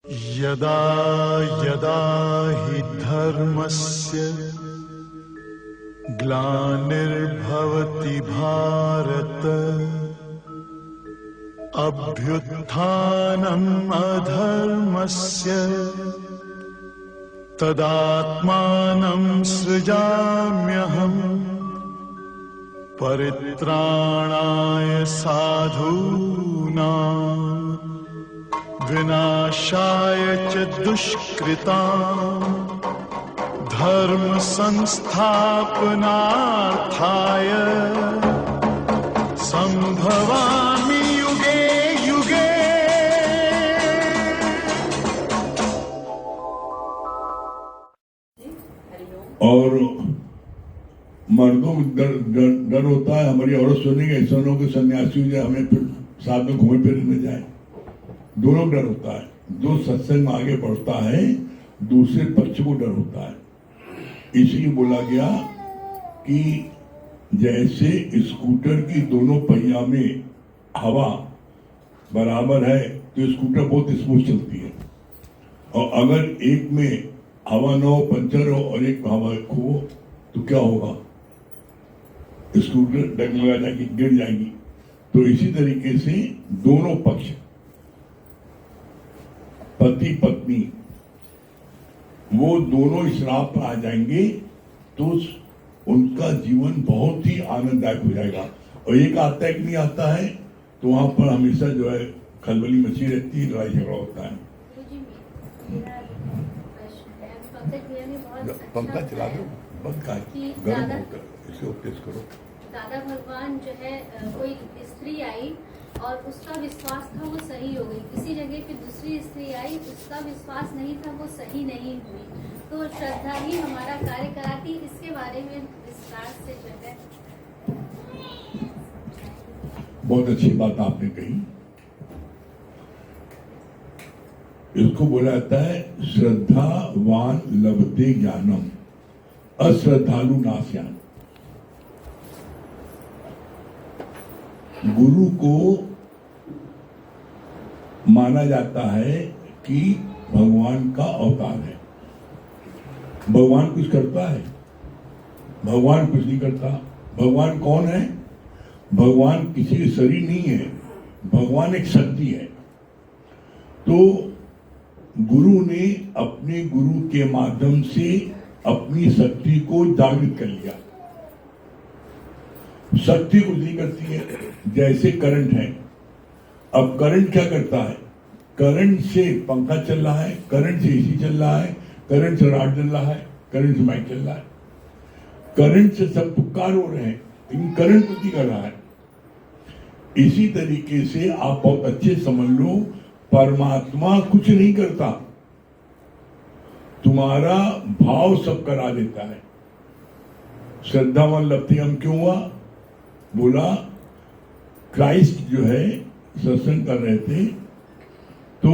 यदा यदा हि धर्मस्य ग्लानिर्भवति भारत अभ्युत्थानम् अधर्मस्य तदात्मानं सृजाम्यहम् परित्राणाय साधूनां विनाशाय च दुष्कृतां धर्म संस्थापनार्थाय संभवामि युगे युगे। और मर्दों को डर होता है हमारी औरत सुनेंगे ऐसा लोग सन्यासी हो जाए, हमें फिर साथ में घूमे फिरने में जाए। दोनों डर होता है। जो सत्संग में आगे बढ़ता है दूसरे पक्ष को डर होता है। इसलिए बोला गया कि जैसे स्कूटर की दोनों पहिया में हवा बराबर है तो स्कूटर बहुत स्मूथ चलती है, और अगर एक में हवा न हो, पंचर हो, और एक हवा खो तो क्या होगा? स्कूटर डगमगा जाएगी, गिर जाएगी। तो इसी तरीके से दोनों पक्ष, पति पत्नी, वो दोनों इस राह पर आ जाएंगे तो उनका जीवन बहुत ही आनंददायक हो जाएगा। और एक आता है कि नहीं आता है तो वहां पर हमेशा जो है खलबली मची रहती है, लड़ाई झगड़ा होता है। पंखा चला दो, बंद का गर्म होता है, इसे उपदेश करो। दादा भगवान जो है कोई स्त्री आई और उसका विश्वास था वो सही हो गई, किसी जगह पे दूसरी स्त्री आई उसका विश्वास नहीं था वो सही नहीं हुई। तो श्रद्धा ही हमारा कार्य कराती। इसके बारे में विस्तार से जो है बहुत अच्छी बात आपने कही। इसको बोला जाता है श्रद्धावान लभते ज्ञानम अश्रद्धालु नास्यान। गुरु को माना जाता है कि भगवान का अवतार है। भगवान कुछ करता है? भगवान कुछ नहीं करता। भगवान कौन है? भगवान किसी का शरीर नहीं है, भगवान एक शक्ति है। तो गुरु ने अपने गुरु के माध्यम से अपनी शक्ति को जागृत कर लिया। शक्ति कुछ नहीं करती है, जैसे करंट है। अब करंट क्या करता है? करंट से पंखा चल रहा है, करंट से एसी चल रहा है, करंट से राड चल रहा है, करंट से माइक चल रहा है, करंट से सब उपकार हो रहे हैं, लेकिन करंट कुछ नहीं कर रहा है। इसी तरीके से आप बहुत अच्छे समझ लो, परमात्मा कुछ नहीं करता, तुम्हारा भाव सब करा देता है। श्रद्धावान लभते हम क्यों हुआ? बोला क्राइस्ट जो है सत्संग कर रहे थे तो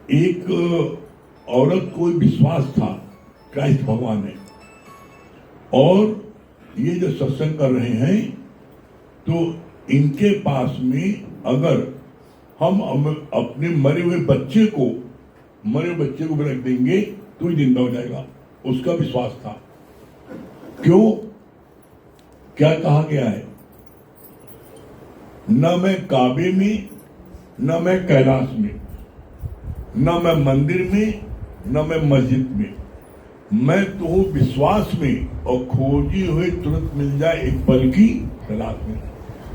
एक औरत को विश्वास था क्राइस्ट भगवान है, और ये जो सत्संग कर रहे हैं तो इनके पास में अगर हम अपने मरे हुए बच्चे को भी रख देंगे तो ही जिंदा हो जाएगा। उसका विश्वास था। क्यों? क्या कहा गया है? न मैं काबे में, न मैं कैलाश में, न मैं मंदिर में, न मैं मस्जिद में, मैं तो हूं विश्वास में, और खोजी हुए तुरंत मिल जाए एक पल की तलाश में।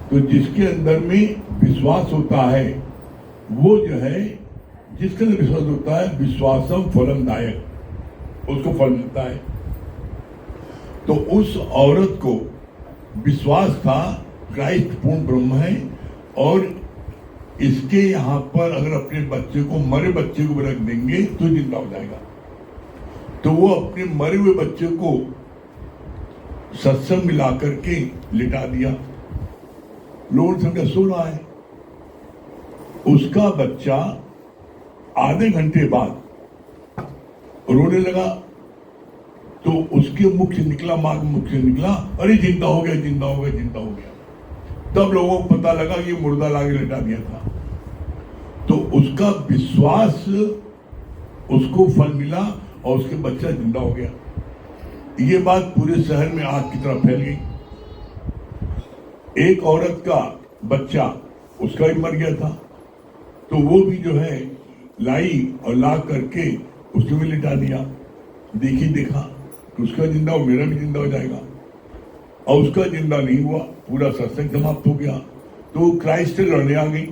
तो जिसके अंदर में विश्वास होता है वो जो है, जिसके अंदर विश्वास होता है, विश्वासम फलमदायक, उसको फल मिलता है। तो उस औरत को विश्वास था क्राइस्ट पूर्ण ब्रह्म है, और इसके यहाँ पर अगर अपने बच्चे को, मरे बच्चे को भी रख देंगे तो जिंदा हो जाएगा। तो वो अपने मरे हुए बच्चे को सत्संग मिला करके लिटा दिया। लोग समझा सो रहा है। उसका बच्चा आधे घंटे बाद रोने लगा, तो उसके मुख से निकला, मां के मुख से निकला, अरे जिंदा हो गया, जिंदा हो गया, जिंदा हो गया। तब लोगों को पता लगा ये मुर्दा लाके लिटा दिया था। तो उसका विश्वास, उसको फल मिला और उसके बच्चा जिंदा हो गया। ये बात पूरे शहर में आग की तरह फैल गई। एक औरत का बच्चा, उसका भी मर गया था, तो वो भी जो है लाई और ला करके उसको भी लिटा दिया। देखा कि उसका जिंदा हो, मेरा भी जिंदा हो जाएगा, और उसका जिंदा नहीं हुआ, पूरा सत्संग समाप्त हो गया। तो क्राइस्ट से लड़ने आ गई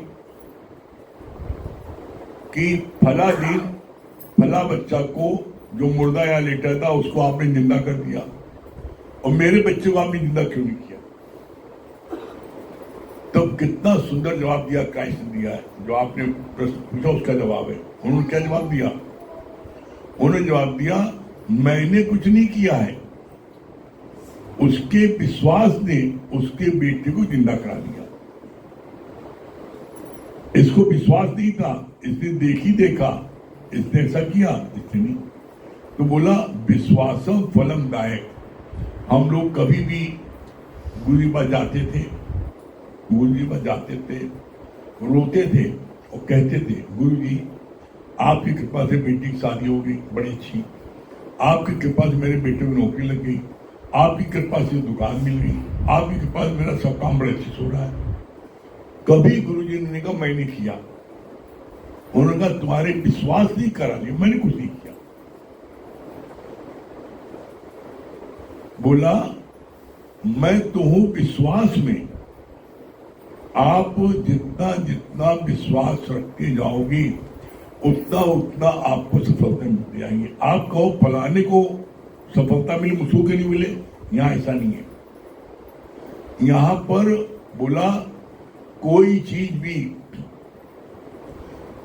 कि फला दिन फला बच्चा को जो मुर्दा यहाँ लेटा था उसको आपने जिंदा कर दिया, और मेरे बच्चे को आपने जिंदा क्यों नहीं किया? तब कितना सुंदर जवाब दिया क्राइस्ट ने दिया है। जो आपने प्रश्न पूछा उसका जवाब है। उन्होंने क्या जवाब दिया? उन्होंने जवाब दिया, मैंने कुछ नहीं किया है, उसके विश्वास ने उसके बेटे को जिंदा करा दिया। इसको विश्वास नहीं था, इसने देखा, इसने ऐसा किया, इसने नहीं। तो बोला विश्वासम फलम दायक। हम लोग कभी भी गुरु जी पास जाते थे, रोते थे और कहते थे, गुरु जी आपकी कृपा से बेटी की शादी हो गई बड़ी अच्छी, आपकी कृपा से मेरे बेटे को नौकरी लग गई, आपकी कृपा से दुकान मिल गई, आपकी कृपा से मेरा सब काम बड़े अच्छे से हो रहा है। कभी गुरु जी ने कहा मैंने किया। उन्होंने कहा तुम्हारे विश्वास नहीं करा दिया, मैंने कुछ नहीं किया। बोला मैं तो हूं विश्वास में, आप जितना जितना विश्वास रखते जाओगे उतना उतना आपको सफलता मिलती जाएंगी। आप कहो फलाने को सफलता मिले, मुझको क्यों नहीं मिले? यहां ऐसा नहीं है। यहां पर बोला कोई चीज भी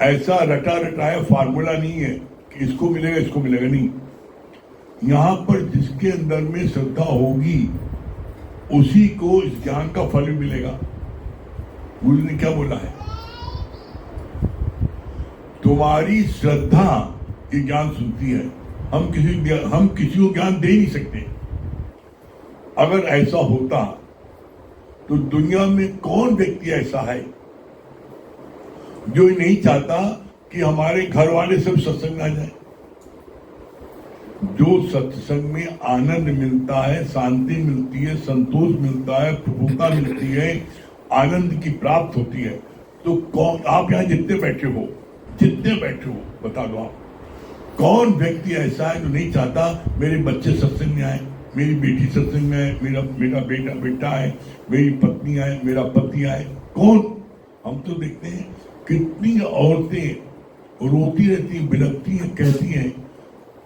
ऐसा रटा रटाया फार्मूला नहीं है कि इसको मिलेगा नहीं। यहां पर जिसके अंदर में श्रद्धा होगी उसी को इस ज्ञान का फल भी मिलेगा। गुरु ने क्या बोला है? तुम्हारी श्रद्धा ये ज्ञान सुनती है। हम किसी को ज्ञान दे नहीं सकते। अगर ऐसा होता तो दुनिया में कौन व्यक्ति ऐसा है जो नहीं चाहता कि हमारे घर वाले सब सत्संग आ जाए? जो सत्संग में आनंद मिलता है, शांति मिलती है, संतोष मिलता है, प्रभुता मिलती है, आनंद की प्राप्त होती है, तो कौन, आप यहाँ जितने बैठे हो बता दो आप, कौन व्यक्ति ऐसा है जो नहीं चाहता मेरे बच्चे सत्संग में आए, मेरी बेटी सत्संग में आए, मेरा बेटा आए, मेरी पत्नी आए, मेरा पति आए? कौन? हम तो देखते हैं कितनी औरतें रोती रहती हैं, बिलखती हैं, कहती हैं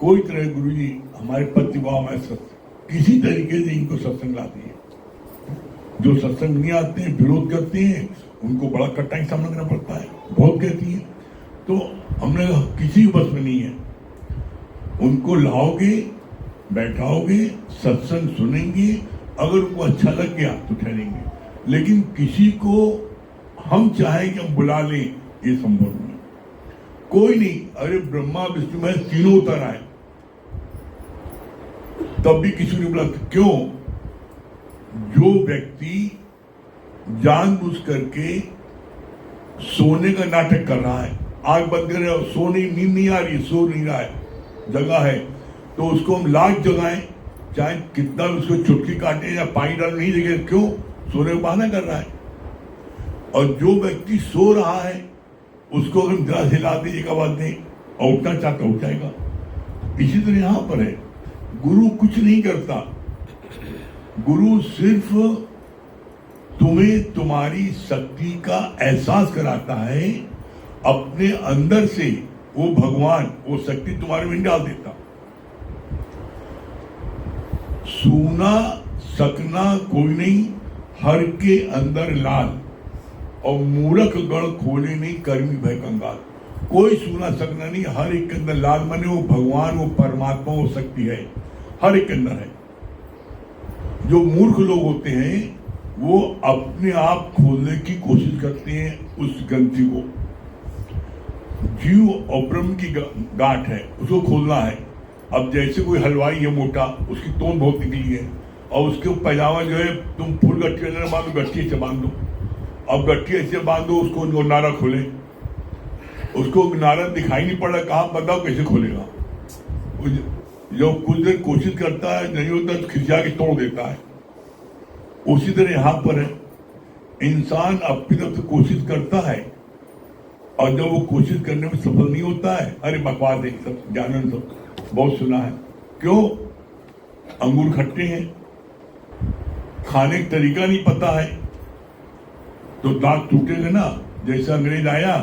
कोई तरह गुरु जी हमारे पति को हमारे सत्संग, किसी तरीके से इनको सत्संग लाती है। जो सत्संग नहीं आते हैं, विरोध करते हैं, उनको बड़ा कठिनाई सामना करना पड़ता है। बहुत कहती है। तो हमने किसी बस में नहीं है। उनको लाओगे, बैठाओगे, सत्संग सुनेंगे, अगर उनको अच्छा लग गया तो ठहरेंगे, लेकिन किसी को हम चाहें कि हम बुला लें, ये संभव नहीं। कोई नहीं, अरे ब्रह्मा विष्णु महेश तीनों उतर आए तब भी किसी ने बुला। क्यों? जो व्यक्ति जानबूझ करके सोने का नाटक कर रहा है, आंख बंद कर रहे हो, सोने नींद नहीं आ रही, सो नहीं रहा है, जगह है, तो उसको हम लाख जगाएं, चाहे कितना उसको चुटकी काटे या पानी डाल, नहीं देखे। क्यों? सोने को बहाना कर रहा है। और जो व्यक्ति सो रहा है उसको अगर जरा हिला दे, एक आवाज दें और उठना चाहता उठ जाएगा। इसी तरह यहां पर है, गुरु कुछ नहीं करता। गुरु सिर्फ तुम्हें तुम्हारी शक्ति का एहसास कराता है, अपने अंदर से वो भगवान वो शक्ति तुम्हारे में डाल देता। सूना सकना कोई नहीं, हर के अंदर लाल, और मूर्ख गण खोले नहीं, कर्मी भय कंगाल। कोई सुना सकना नहीं, हर एक के अंदर लाल माने वो भगवान, वो परमात्मा, वो शक्ति है, हर एक के अंदर है। जो मूर्ख लोग होते हैं वो अपने आप खोलने की कोशिश करते हैं उस ग्रंथि को। जीव और ब्रह्म की गांठ है, उसको खोलना है। अब जैसे कोई हलवाई है मोटा, उसकी तोन बहुत निकली है, और उसके पहनावा जो है, तुम फूल गट्ठी बांधो, गट्ठी से बांध दो, अब गट्ठी ऐसे बांधो उसको नारा खोले, उसको नारियल दिखाई नहीं पड़ रहा, कहाँ बताओ कैसे खोलेगा? जो कुछ देर कोशिश करता है, नहीं होता तो खिंचा के तोड़ देता है। उसी तरह यहाँ पर है, इंसान अपनी तरफ से कोशिश करता है और जब वो कोशिश करने में सफल नहीं होता है, अरे बकवास है, सब ज्ञान सब बहुत सुना है। क्यों? अंगूर खट्टे हैं, खाने का तरीका नहीं पता है, तो दांत टूटेगा ना। जैसे अंग्रेज आया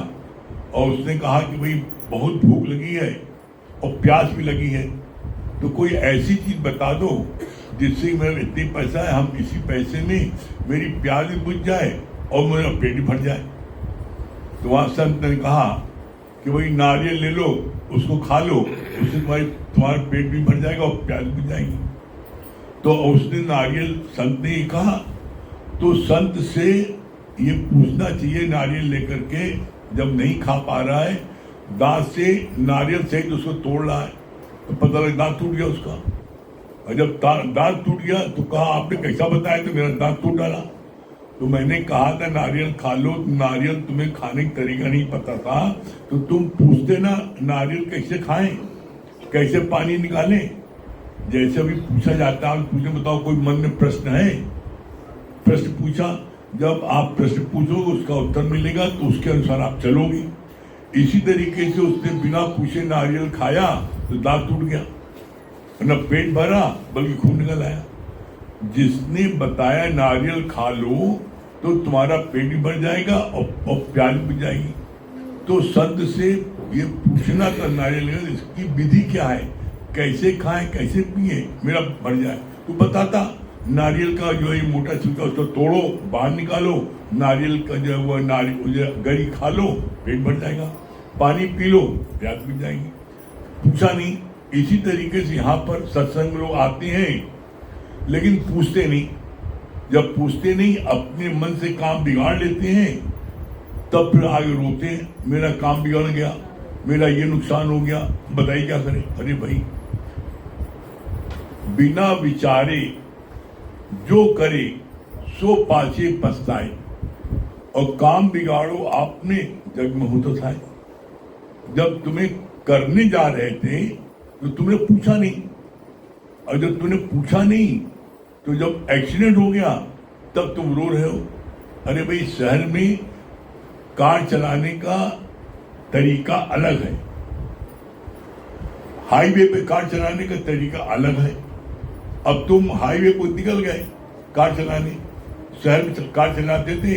और उसने कहा कि भाई बहुत भूख लगी है और प्यास भी लगी है, तो कोई ऐसी चीज बता दो जिससे मेरा इतनी पैसा है, हम इसी पैसे में मेरी प्यास भी बुझ जाए और मेरा पेट भी भर जाए। तो वहां संत ने कहा कि भाई नारियल ले लो, उसको खा लो, उससे तुम्हारा पेट भी भर जाएगा और प्यास भी जाएगी। तो उसने नारियल, संत ने कहा, तो संत से ये पूछना चाहिए नारियल लेकर के, जब नहीं खा पा रहा है, दांत से नारियल सहित उसको तोड़ रहा है, तो पता लगा दांत टूट गया उसका। और जब दांत टूट गया तो कहा आपने कैसा बताया? तो मेरा दांत टूट डाला। तो मैंने कहा था नारियल खा लो, नारियल तुम्हें खाने का तरीका नहीं पता था, तो तुम पूछते ना नारियल कैसे खाएं, कैसे पानी निकालें। जैसे भी पूछा जाता है, पूछे बताओ कोई मन में प्रश्न है, प्रश्न पूछा, जब आप प्रश्न पूछोगे उसका उत्तर मिलेगा तो उसके अनुसार आप चलोगे। इसी तरीके से उसने बिना पूछे नारियल खाया तो दांत टूट गया, न पेट भरा बल्कि खून निकल आया। जिसने बताया नारियल खा लो तो तुम्हारा पेट भी भर जाएगा और प्यास भी जाएगी, तो संत से ये पूछना था नारियल इसकी विधि क्या है, कैसे खाएं, कैसे पिए, मेरा भर जाए। तो बताता नारियल का जो है मोटा छिलका उसको तोड़ो, बाहर निकालो, नारियल का जो है वो नारियल गरी खा लो, पेट भर जाएगा, पानी पी लो, प्यास भी जाएगी। पूछा नहीं। इसी तरीके से यहाँ पर सत्संग लोग आते हैं लेकिन पूछते नहीं। जब पूछते नहीं, अपने मन से काम बिगाड़ लेते हैं, तब फिर आगे रोते हैं, मेरा काम बिगड़ गया, मेरा ये नुकसान हो गया, बताइए क्या करें। अरे भाई, बिना विचारे जो करे सो पाछे पछताए, और काम बिगाड़ो आपने जग में हो तो था। जब तुम्हें करने जा रहे थे तो तुमने पूछा नहीं, और जब तुमने पूछा नहीं तो जब एक्सीडेंट हो गया तब तुम रो रहे हो। अरे भाई, शहर में कार चलाने का तरीका अलग है, हाईवे पे कार चलाने का तरीका अलग है। अब तुम हाईवे को निकल गए कार चलाने, शहर में कार चलाते थे,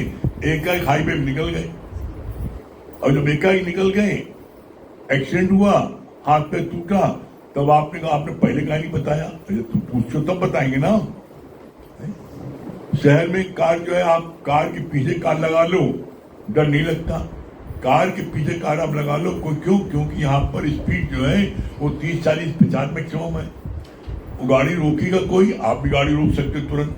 एकाएक हाईवे में निकल गए, और जब एकाएक निकल गए, एक्सीडेंट हुआ, हाथ पे टूटा, तब आपने कहा आपने पहले कहा नहीं बताया। अरे तुम पूछो तब बताएंगे ना। शहर में कार जो है, आप कार के पीछे कार लगा लो, डर नहीं लगता। कार के पीछे कार आप लगा लो, क्यों? क्योंकि यहाँ पर स्पीड जो है वो 30, 40, 50 मैक्सिमम है। वो गाड़ी रोकेगा कोई, आप भी गाड़ी रोक सकते तुरंत।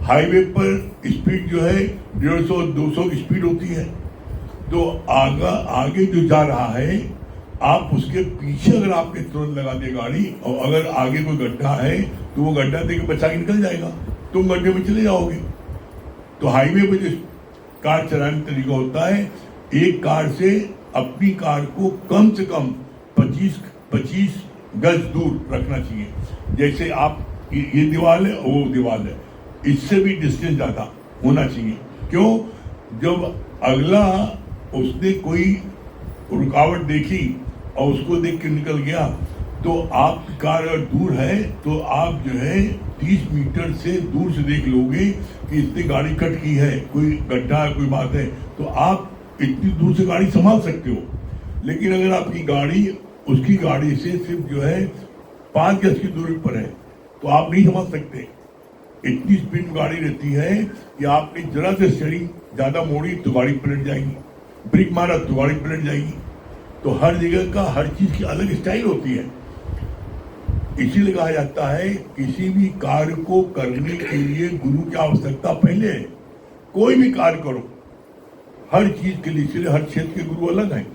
हाईवे पर स्पीड जो है 150, 200 की स्पीड होती है। तो आगे जो जा रहा है, आप उसके पीछे अगर आपने तुरंत लगा दे गाड़ी, और अगर आगे कोई गड्ढा है तो वो गड्ढा देकर बचा के निकल जाएगा, तुम गड्ढे में चले जाओगे। तो हाईवे पे जो कार चलाने का तरीका होता है, एक कार से अपनी कार को कम से कम 25 गज दूर रखना चाहिए। जैसे आप ये दीवार है, वो दीवार है, इससे भी डिस्टेंस ज्यादा होना चाहिए। क्यों? जब अगला उसने कोई रुकावट देखी और उसको देख के निकल गया, तो आपकी कार अगर दूर है तो आप जो है 30 मीटर से दूर से देख लोगे कि इसने गाड़ी कट की है, कोई गड्ढा है, कोई बात है, तो आप इतनी दूर से गाड़ी संभाल सकते हो। लेकिन अगर आपकी गाड़ी उसकी गाड़ी से सिर्फ जो है 5 गज की दूरी पर है तो आप नहीं संभाल सकते। इतनी स्पीड में गाड़ी रहती है कि आपने जरा से स्टीयरिंग ज्यादा मोड़ी तो गाड़ी पलट जाएगी, ब्रेक मारा तो गाड़ी पलट जाएगी। तो हर जगह का हर चीज की अलग स्टाइल होती है। इसीलिए कहा जाता है किसी भी कार्य को करने के लिए गुरु की आवश्यकता पहले है। कोई भी कार्य करो, हर चीज के लिए, इसलिए हर क्षेत्र के गुरु अलग हैं।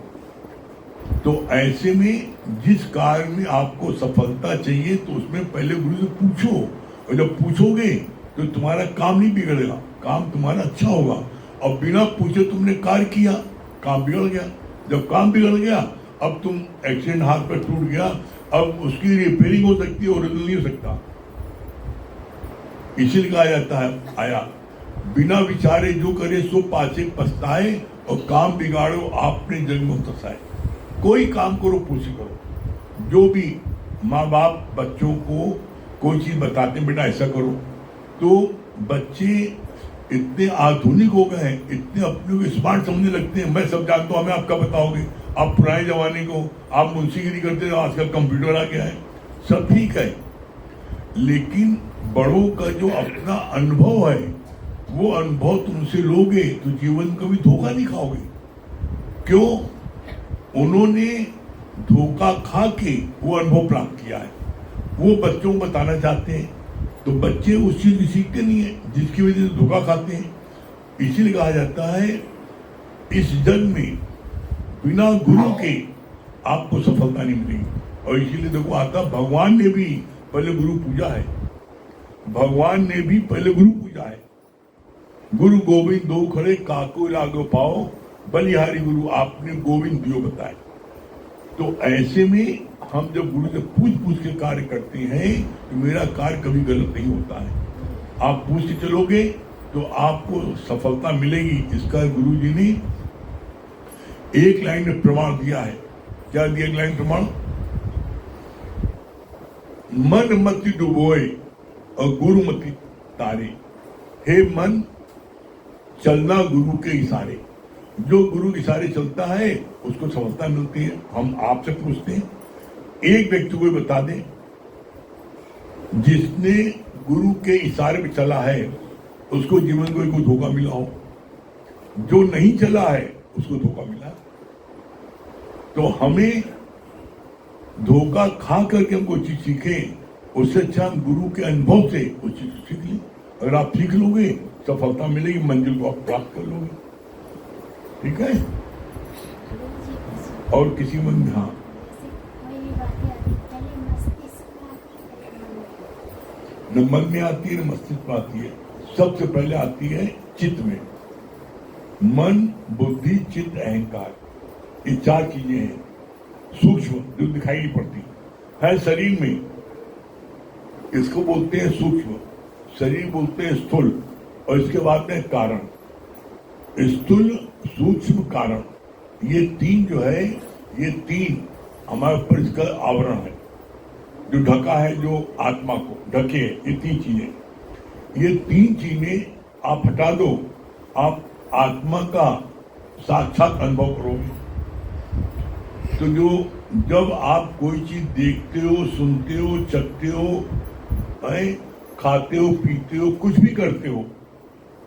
तो ऐसे में जिस कार्य में आपको सफलता चाहिए तो उसमें पहले गुरु से पूछो, और जब पूछोगे तो तुम्हारा काम नहीं बिगड़ेगा, काम तुम्हारा अच्छा होगा। और बिना पूछे तुमने कार्य किया, काम बिगड़ गया। जब काम बिगड़ गया, अब तुम एक्सीडेंट हाथ पर टूट गया, अब उसकी रिपेयरिंग हो सकती है, ओरिजिनल नहीं हो सकता। इसीलिए कहा जाता है आया, बिना विचारे जो करे सो पाछे पछताए, और काम बिगाड़ो आपने जन्म फसाए। कोई काम करो पूछी करो। जो भी माँ बाप बच्चों को कोई चीज बताते हैं, बेटा ऐसा करो, तो बच्चे इतने आधुनिक हो गए हैं, इतने अपने को स्मार्ट समझने लगते हैं, मैं सब जानता हूँ, हमें आपका बताओगे। आप पुराने जमाने को आप मुंशीगिरी करते थे, आजकल कंप्यूटर आ गया है, सब ठीक है, लेकिन बड़ों का जो अपना अनुभव है, वो अनुभव तुमसे लोगे तो जीवन कभी धोखा नहीं खाओगे। क्यों? उन्होंने धोखा खा के वो अनुभव प्राप्त किया है, वो बच्चों को बताना चाहते हैं, तो बच्चे उस चीज की सीखते नहीं है जिसकी वजह से धोखा खाते हैं। इसीलिए कहा जाता है इस जन्म में बिना गुरु के आपको सफलता नहीं मिलेगी। और इसीलिए देखो आता, भगवान ने भी पहले गुरु पूजा है, भगवान ने भी पहले गुरु पूजा है। गुरु गोविंद दो खड़े काको लागो पाओ, बलिहारी गुरु आपने गोविंद दियो बताए। तो ऐसे में हम जब गुरु से पूछ के कार्य करते हैं तो मेरा कार्य कभी गलत नहीं होता है। आप पूछ के चलोगे तो आपको सफलता मिलेगी। इसका गुरु जी ने एक लाइन में प्रमाण दिया है। क्या दिया एक लाइन प्रमाण? मन मति डुबोए और गुरु मति तारे। हे मन, चलना गुरु के इशारे। जो गुरु के इशारे चलता है उसको सफलता मिलती है। हम आपसे पूछते हैं, एक व्यक्ति को बता दें जिसने गुरु के इशारे पे चला है उसको जीवन में कोई धोखा मिला हो? जो नहीं चला है उसको धोखा मिला। तो हमें धोखा खा करके हम कोई चीज सीखें, उससे अच्छा हम गुरु के अनुभव से उस चीज को सीख लें। अगर आप सीख लोगे सफलता मिलेगी, मंजिल को आप प्राप्त कर लोगे। ठीक है? और किसी मन में, हाँ, न मन में आती है न मस्तिष्क में आती है। सबसे पहले आती है चित्त में। मन, बुद्धि, चित्त, अहंकार, ये चार चीजें हैं सूक्ष्म, जो दिखाई नहीं पड़ती है शरीर में। इसको बोलते हैं सूक्ष्म, शरीर बोलते हैं स्थूल, और इसके बाद में कारण। स्थूल, सूक्ष्म, कारण, ये तीन जो है, ये तीन हमारे ऊपर इसका आवरण है जो ढका है, जो आत्मा को ढके। ये तीन चीजें, ये तीन चीजें आप हटा दो, आप आत्मा का साक्षात अनुभव करोगे। तो जो जब आप कोई चीज देखते हो, सुनते हो, चखते हो, खाते हो, पीते हो, कुछ भी करते हो,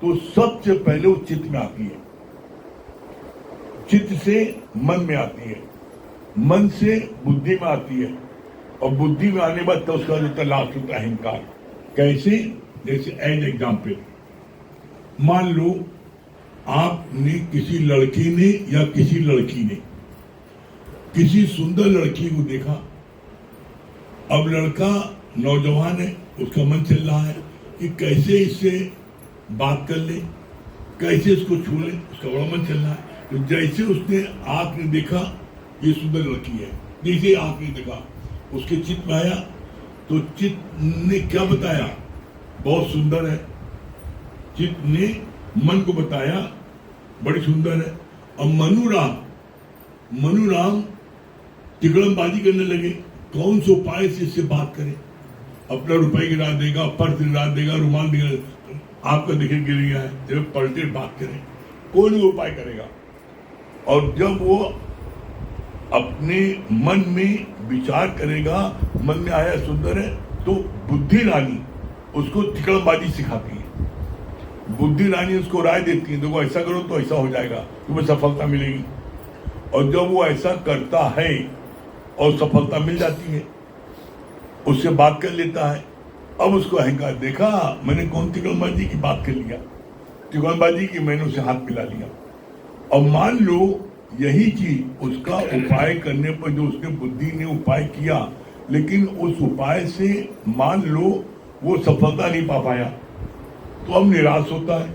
तो सबसे पहले वो चित्त में आती है। चित्त से मन में आती है, मन से बुद्धि में आती है, और बुद्धि में आने के बाद तो उसका जो लास्ट होता है अहंकार। कैसे? जैसे एज एग्जाम्पल, मान लो आपने किसी लड़के ने या किसी लड़की ने किसी सुंदर लड़की को देखा। अब लड़का नौजवान है, उसका मन चल रहा है कि कैसे इससे बात कर ले, कैसे इसको छू ले, उसका बड़ा मन चल रहा है। तो जैसे उसने आंख ने देखा ये सुंदर लड़की है, जैसे आंख ने देखा उसके चित्त में आया, तो चित्त ने क्या बताया? बहुत सुंदर है। चित्त ने मन को बताया बड़ी सुंदर है। अब मनुराम तिगड़मबाजी करने लगे, कौन से उपाय से इससे बात करें? अपना रुपए गिरा देगा, पर्स गिरा देगा, रुमाल गिरा, आपका देखे गिर गया है, जब पलटे बात करें, कोई नहीं उपाय करेगा। और जब वो अपने मन में विचार करेगा, मन में आया सुंदर है, तो बुद्धि रानी उसको तिकड़मबाजी सिखाती है। बुद्धि रानी उसको राय देती है, देखो ऐसा करो तो ऐसा हो जाएगा, तुम्हें सफलता मिलेगी। और जब वो ऐसा करता है और सफलता मिल जाती है, उससे बात कर लेता है। अब उसको अहंकार, देखा मैंने कौन तिकड़मबाजी की बात कर लिया, तिकड़मबाजी की मैंने उसे हाथ मिला लिया। और मान लो यही चीज उसका उपाय करने पर, जो उसने बुद्धि ने उपाय किया, लेकिन उस उपाय से मान लो वो सफलता नहीं पा पाया, तो अब निराश होता है,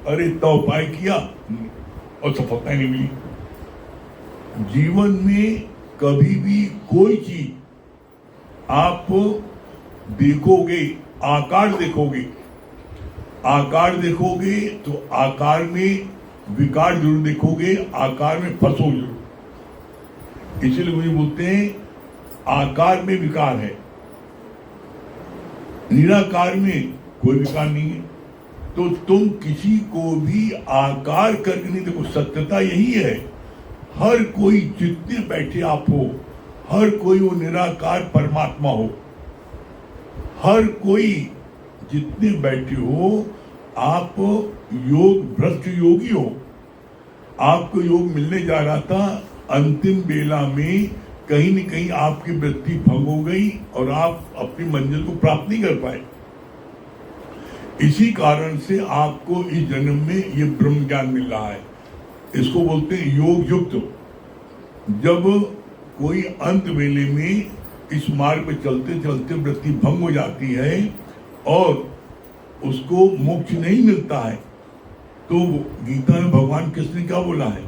अरे इतना उपाय किया और सफलता नहीं मिली। जीवन में कभी भी कोई चीज आप देखोगे, आकार देखोगे तो आकार में विकार जरूर देखोगे, आकार में फंसोगे जरूर। इसलिए मुझे बोलते हैं आकार में विकार है, निराकार में कोई विकार नहीं है। तो तुम किसी को भी आकार करके नहीं देखो। सत्यता यही है, हर कोई जितने बैठे आप हो, हर कोई वो निराकार परमात्मा हो। हर कोई जितने बैठे हो आप योग भ्रष्ट योगी हो। आपको योग मिलने जा रहा था, अंतिम बेला में कहीं न कहीं आपकी वृत्ति भंग हो गई और आप अपनी मंजिल को प्राप्त नहीं कर पाए। इसी कारण से आपको इस जन्म में ये ब्रह्म ज्ञान मिल रहा है। इसको बोलते हैं योग युक्त। जब कोई अंत वेले में इस मार्ग पे चलते चलते वृत्ति भंग हो जाती है और उसको मोक्ष नहीं मिलता है, तो गीता में भगवान कृष्ण ने क्या बोला है?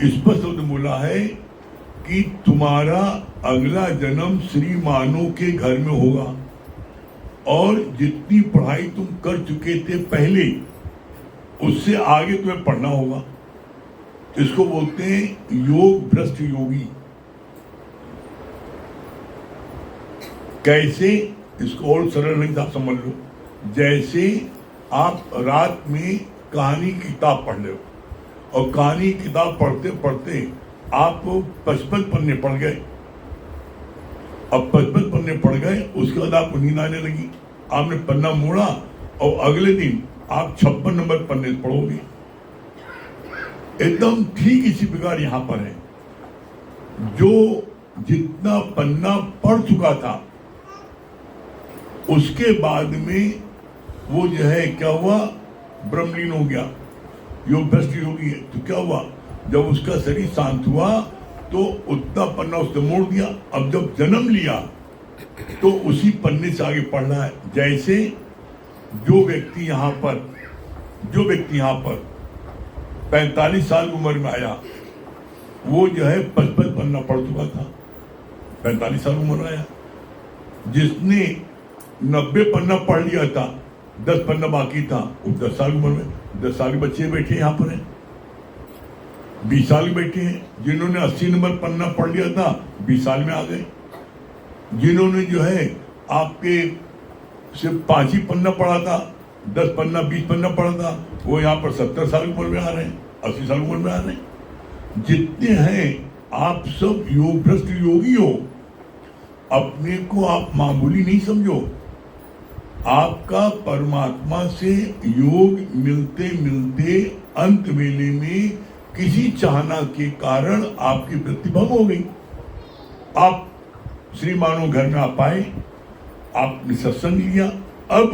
स्पष्ट बोला है कि तुम्हारा अगला जन्म श्री मानो के घर में होगा और जितनी पढ़ाई तुम कर चुके थे पहले, उससे आगे तुम्हें पढ़ना होगा। इसको बोलते हैं योग भ्रष्ट योगी। कैसे? इसको और सरल नहीं था, समझ लो। जैसे आप रात में कहानी की किताब पढ़ रहे हो और कहानी की किताब पढ़ते पढ़ते आप 55 पन्ने पढ़ गए। अब 55 पन्ने पढ़ गए, उसके बाद आपको नींद आने लगी, आपने पन्ना मोड़ा और अगले दिन आप 56 नंबर पन्ने पढ़ोगे। एकदम ठीक इसी प्रकार यहां पर है। जो जितना पन्ना पढ़ चुका था उसके बाद में वो जो है क्या हुआ, ब्रह्मलीन हो गया, योग भ्रष्ट योगी है। तो क्या हुआ, जब उसका शरीर शांत हुआ तो उतना पन्ना उसने मोड़ दिया। अब जब जन्म लिया तो उसी पन्ने से आगे पढ़ना है। जैसे जो व्यक्ति यहाँ पर 45 साल की उम्र में आया, वो जो है 55 पन्ना पढ़ चुका था, 45 साल उम्र आया। जिसने 90 पन्ना पढ़ लिया था, 10 पन्ना बाकी था, वो 10 साल उम्र में, 10 साल के बच्चे बैठे यहाँ पर हैं, 20 साल बैठे हैं। जिन्होंने 80 नंबर पन्ना पढ़ लिया था 20 साल में आ गए। जिन्होंने जो है आपके सिर्फ 5 ही पन्ना पढ़ा था, 10 पन्ना 20 पन्ना पढ़ा था, वो यहाँ पर 70 साल की उम्र में आ रहे हैं, 80 साल की उम्र में आ रहे हैं। जितने हैं आप सब योग भ्रष्ट योगी हो। अपने को आप मामूली नहीं समझो। आपका परमात्मा से योग मिलते मिलते अंत वेले में किसी चाहना के कारण आपकी वृत्ति भंग हो गई। आप श्री मानो घर में आप आए, आपने सत्संग लिया। अब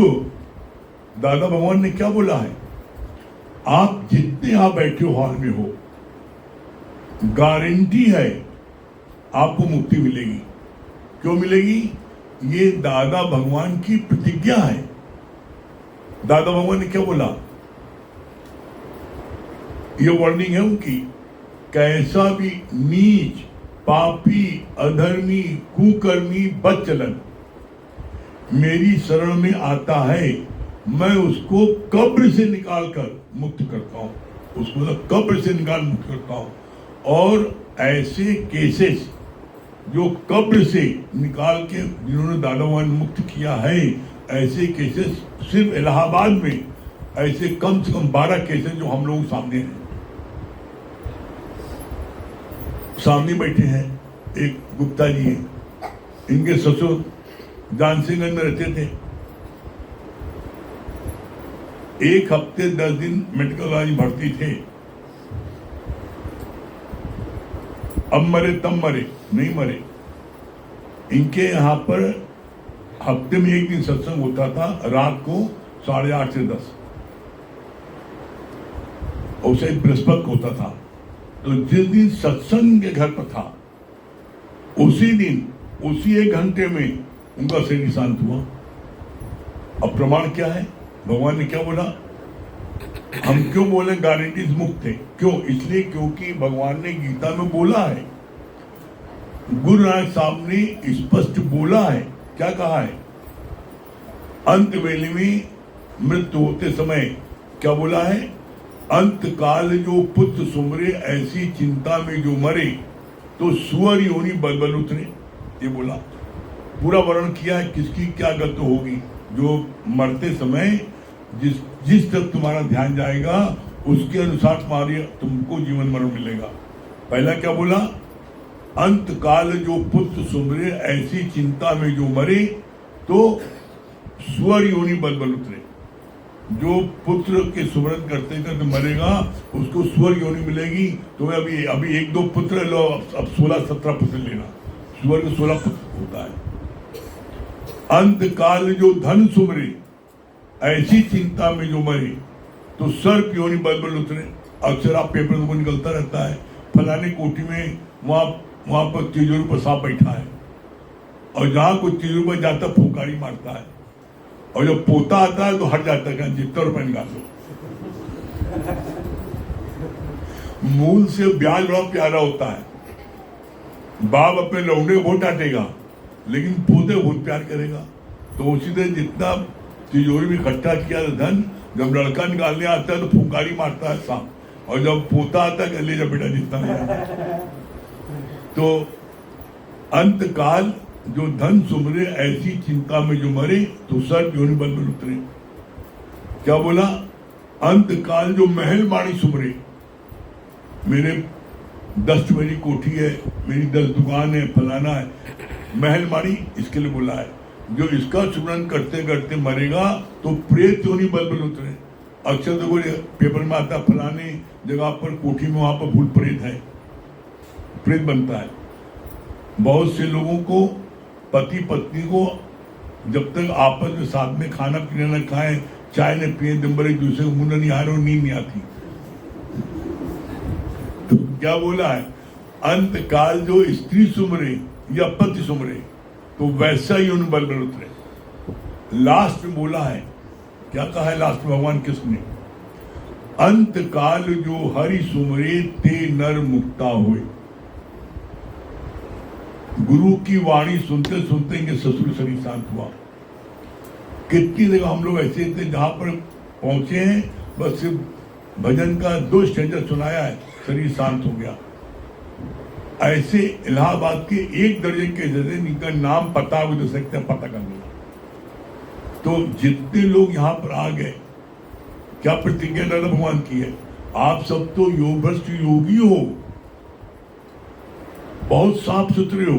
दादा भगवान ने क्या बोला है, आप जितने यहां बैठे हो हॉल में हो, गारंटी है आपको मुक्ति मिलेगी। क्यों मिलेगी? ये दादा भगवान की प्रतिज्ञा है। दादा भगवान ने क्या बोला, ये वार्निंग है उनकी, कैसा भी नीच, पापी, अधर्मी, कुकर्मी बदचलन मेरी शरण में आता है, मैं उसको कब्र से निकालकर मुक्त करता हूं। उसको कब्र से निकाल मुक्त करता हूं। और ऐसे केसेस जो कब्र से निकाल के जिन्होंने दादा भगवान मुक्त किया है, ऐसे केसेस सिर्फ इलाहाबाद में ऐसे कम से कम 12 केसेस जो हम लोग सामने हैं। सामने बैठे हैं एक गुप्ता जी हैं, इनके ससुर जानसीगंज में रहते थे। 1 हफ्ते 10 दिन मेडिकल कॉलेज भर्ती थे। अब मरे तब मरे, नहीं मरे। इनके यहाँ पर हफ्ते में 1 दिन सत्संग होता था, रात को 8:30 से 10, और उसे बृहस्पति होता था। तो जिस दिन सत्संग के घर पर था, उसी दिन उसी 1 घंटे में उनका शरीर शांत हुआ। अब प्रमाण क्या है? भगवान ने क्या बोला, हम क्यों बोले गारंटीज मुक्त है? क्यों? इसलिए क्योंकि भगवान ने गीता में बोला है, गुरु नानक साहब ने स्पष्ट बोला है। क्या कहा है? अंत वेले में मृत्यु होते समय क्या बोला है? अंत काल जो पुत्र सुमरे ऐसी चिंता में जो मरे तो सुअर योनि बलबल उतरे। ये बोला, पूरा वर्णन किया है किसकी क्या गति होगी। जो मरते समय जिस तक तुम्हारा ध्यान जाएगा उसके अनुसार तुमको जीवन मरण मिलेगा। पहला क्या बोला? अंत काल जो पुत्र सुमरे ऐसी चिंता में जो मरे तो सुअर योनि बलबल उतरे। जो पुत्र के सुमरन करते करते मरेगा उसको सुअर योनि मिलेगी। तुम्हें अभी 1-2 पुत्र लो, अब 16-17 पुत्र लेना। सुअर के 16 पुत्र होता है। अंत काल जो धन सुमरे ऐसी चिंता में जो मरे तो सर्प योनि बलबल उतरे। अक्सर आप पेपर को निकलता रहता है, फलाने कोठी में वहां पर तिजोरी पर सांप बैठा है, और जहां कोई तिजोरी पर जाता फुकारी मारता है, और जब पोता आता है तो हट जाता है, जितना रुपए निकाल लो। मूल से ब्याज बड़ा प्यारा होता है। बाप अपने लौंडे को बहुत डांटेगा लेकिन पोते बहुत प्यार करेगा। तो उसी तरह जितना तिजोरी में इकट्ठा किया धन, जब लड़का निकालने आता है तो फुकारी मारता है सांप, और जब पोता आता है ले जा बेटा जितना है। तो अंत काल जो धन सुमरे ऐसी चिंता में जो मरे तो सर्प योनि बलबल उतरे। क्या बोला? अंत काल जो महल माणी सुमरे, मेरे 10 मेरी कोठी है, मेरी 10 दुकान है, फलाना है, महल माणी इसके लिए बोला है। जो इसका सुमरन करते करते मरेगा तो प्रेत योनि बलबल उतरे। अक्सर देखो पेपर में आता फलाने जगह पर कोठी में वहां पर भूत प्रेत है, प्रेत बनता है। बहुत से लोगों को, पति पत्नी को जब तक आपस में साथ में खाना पीना न खाए, चाय न पिए, दिन भर एक दूसरे को मुंह नहीं आ रहा, नींद नहीं आती। तो क्या बोला है? अंत काल जो स्त्री सुमरे या पति सुमरे तो वैसा ही उन बलबल उतरे। लास्ट में बोला है, क्या कहा है लास्ट में भगवान कृष्ण ने? अंत काल जो हरि सुमरे ते नर मुक्ता हुए। गुरु की वाणी सुनते सुनते इनके ससुर शरीर शांत हुआ। कितनी जगह हम लोग ऐसे थे जहां पर पहुंचे हैं, बस सिर्फ भजन का 2 स्टेंजर सुनाया है, शरीर शांत हो गया। ऐसे इलाहाबाद के 1 दर्जन के जैसे इनका नाम पता भी दे सकते हैं, पता कर लेना। तो जितने लोग यहाँ पर आ गए, क्या प्रतिज्ञा दादा भगवान की है? आप सब तो योग भ्रष्ट योगी हो, बहुत साफ सुथरे हो।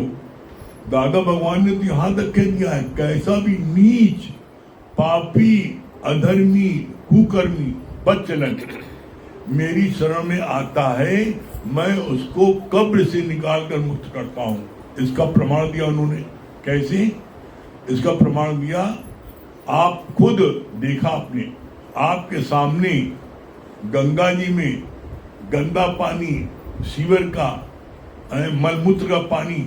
दादा भगवान ने तो यहां तक कह दिया है, कैसा भी नीच, पापी, अधर्मी, कुकर्मी बदचलन मेरी शरण में आता है, मैं उसको कब्र से निकालकर मुक्त करता हूं। इसका प्रमाण दिया उन्होंने। कैसे इसका प्रमाण दिया? आप खुद देखा आपने, आपके सामने गंगा जी में गंदा पानी, सीवर का मलमूत्र का पानी,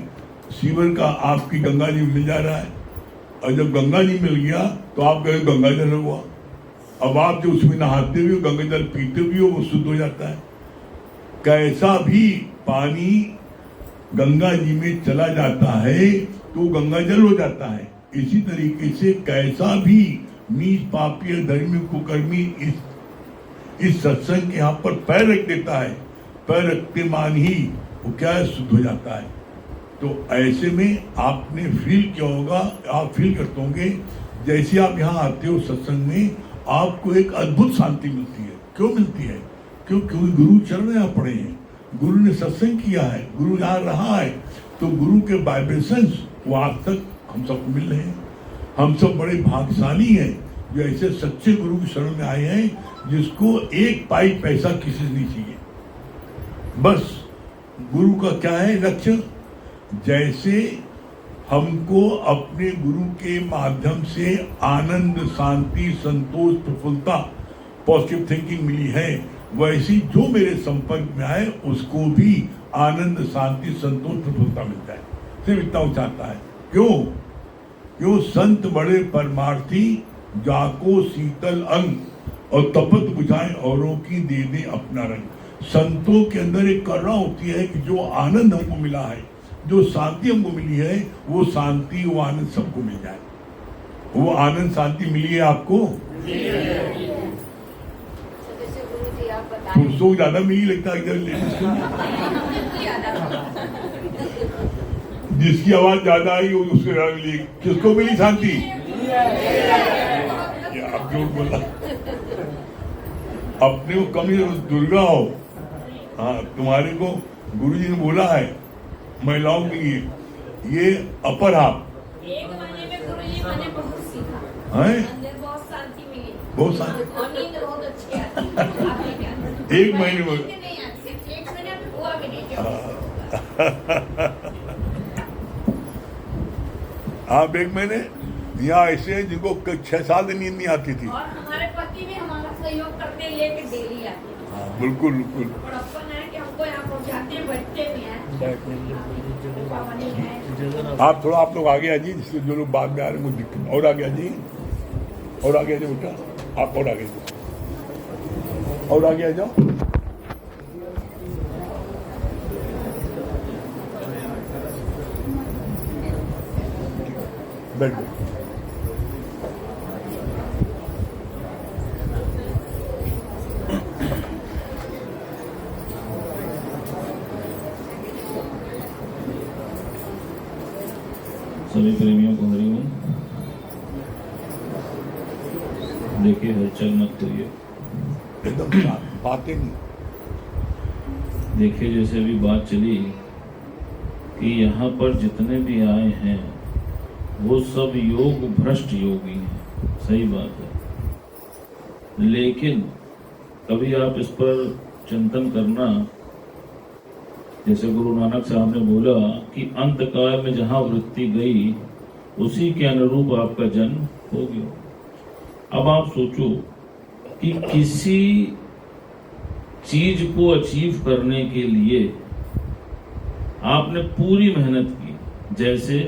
सीवर का आपकी गंगा जी मिल जा रहा है, और जब गंगा जी मिल गया तो आप कहे गंगा जल हुआ। अब आप जो उसमें नहाते भी हो, गंगा जल पीते भी हो, वो शुद्ध हो जाता है। कैसा भी पानी गंगा जी में चला जाता है तो गंगा जल हो जाता है। इसी तरीके से कैसा भी नीच, पापी, धर्मी, कुकर्मी इस सत्संग के यहाँ पर पैर रख देता है, पैर रखते मान ही वो क्या है, शुद्ध हो जाता है। तो ऐसे में आपने फील किया होगा, आप फील करते होंगे, जैसे आप यहाँ आते हो सत्संग में, आपको एक अद्भुत शांति मिलती है। क्यों मिलती है? क्योंकि गुरु चरण में आप पड़े हैं, गुरु ने सत्संग किया है, गुरु यहाँ रहा है, तो गुरु के वाइब्रेशंस वो आज तक हम सबको मिल रहे हैं। हम सब बड़े भाग्यशाली हैं जो ऐसे सच्चे गुरु की शरण में आए हैं, जिसको 1 पाई पैसा किसी से नहीं चाहिए। बस गुरु का क्या है लक्ष्य? जैसे हमको अपने गुरु के माध्यम से आनंद, शांति, संतोष, प्रफुल्लता, पॉजिटिव थिंकिंग मिली है, वैसी जो मेरे संपर्क में आए उसको भी आनंद, शांति, संतोष, प्रफुल्लता मिलता है। सिर्फ इतना वो चाहता है। क्यों संत बड़े परमार्थी, जाको शीतल अंग, और तपत बुझाएं औरों की दे दे अपना रंग। संतों के अंदर एक करुणा होती है कि जो आनंद हमको मिला है, जो शांति हमको मिली है, वो शांति वो आनंद सबको मिल जाए। वो आनंद शांति मिली है आपको? पुरुषों को ज्यादा मिली लगता है इधर लेडीज को। जिसकी आवाज ज्यादा आई उसको ज्यादा मिली। किसको मिली शांति? आप झूठ बोला। अपने को कम दुर्गा हो। हाँ, तुम्हारे को गुरुजी ने बोला है महिलाओं के लिए ये अपर हाफ। एक महीने में गुरुजी मैंने बहुत सीखा है, अंदर बहुत शांति मिली, बहुत शांति। और नींद बहुत अच्छी आती है। आपने क्या? एक महीने में नहीं आती, सिर्फ एक महीने में हुआ भी नहीं क्या? आप एक महीने यहाँ ऐसे हैं जिनको 6 साल से नींद नहीं आती थी। और हमारे पति भी हमारा सहयोग करते हैं, लेके डेली आते हैं। हाँ, बिल्कुल बिल्कुल। और अपन है कि हमको यहाँ पहुँचाते हैं, बैठते भी हैं। पापा नहीं है। आप थोड़ा आप लोग आगे आ जाइए, जिससे जो लोग बाद में आ रहे हैं मुझे दिक्कत। और आगे आ जाइए, और आगे आ जाओ बेटा, आप और आगे जाओ, और आगे आ जाओ। बैठ जाओ। सभी प्रेमियों को हरिओम। देखिए हलचल मत करिए। एकदम शांत, बातें नहीं। देखिए जैसे अभी बात चली कि यहाँ पर जितने भी आए हैं वो सब योग भ्रष्ट योगी हैं, सही बात है। लेकिन कभी आप इस पर चिंतन करना, जैसे गुरु नानक साहब ने बोला कि अंत काल में जहां वृत्ति गई उसी के अनुरूप आपका जन्म हो गया। अब आप सोचो कि किसी चीज को अचीव करने के लिए आपने पूरी मेहनत की, जैसे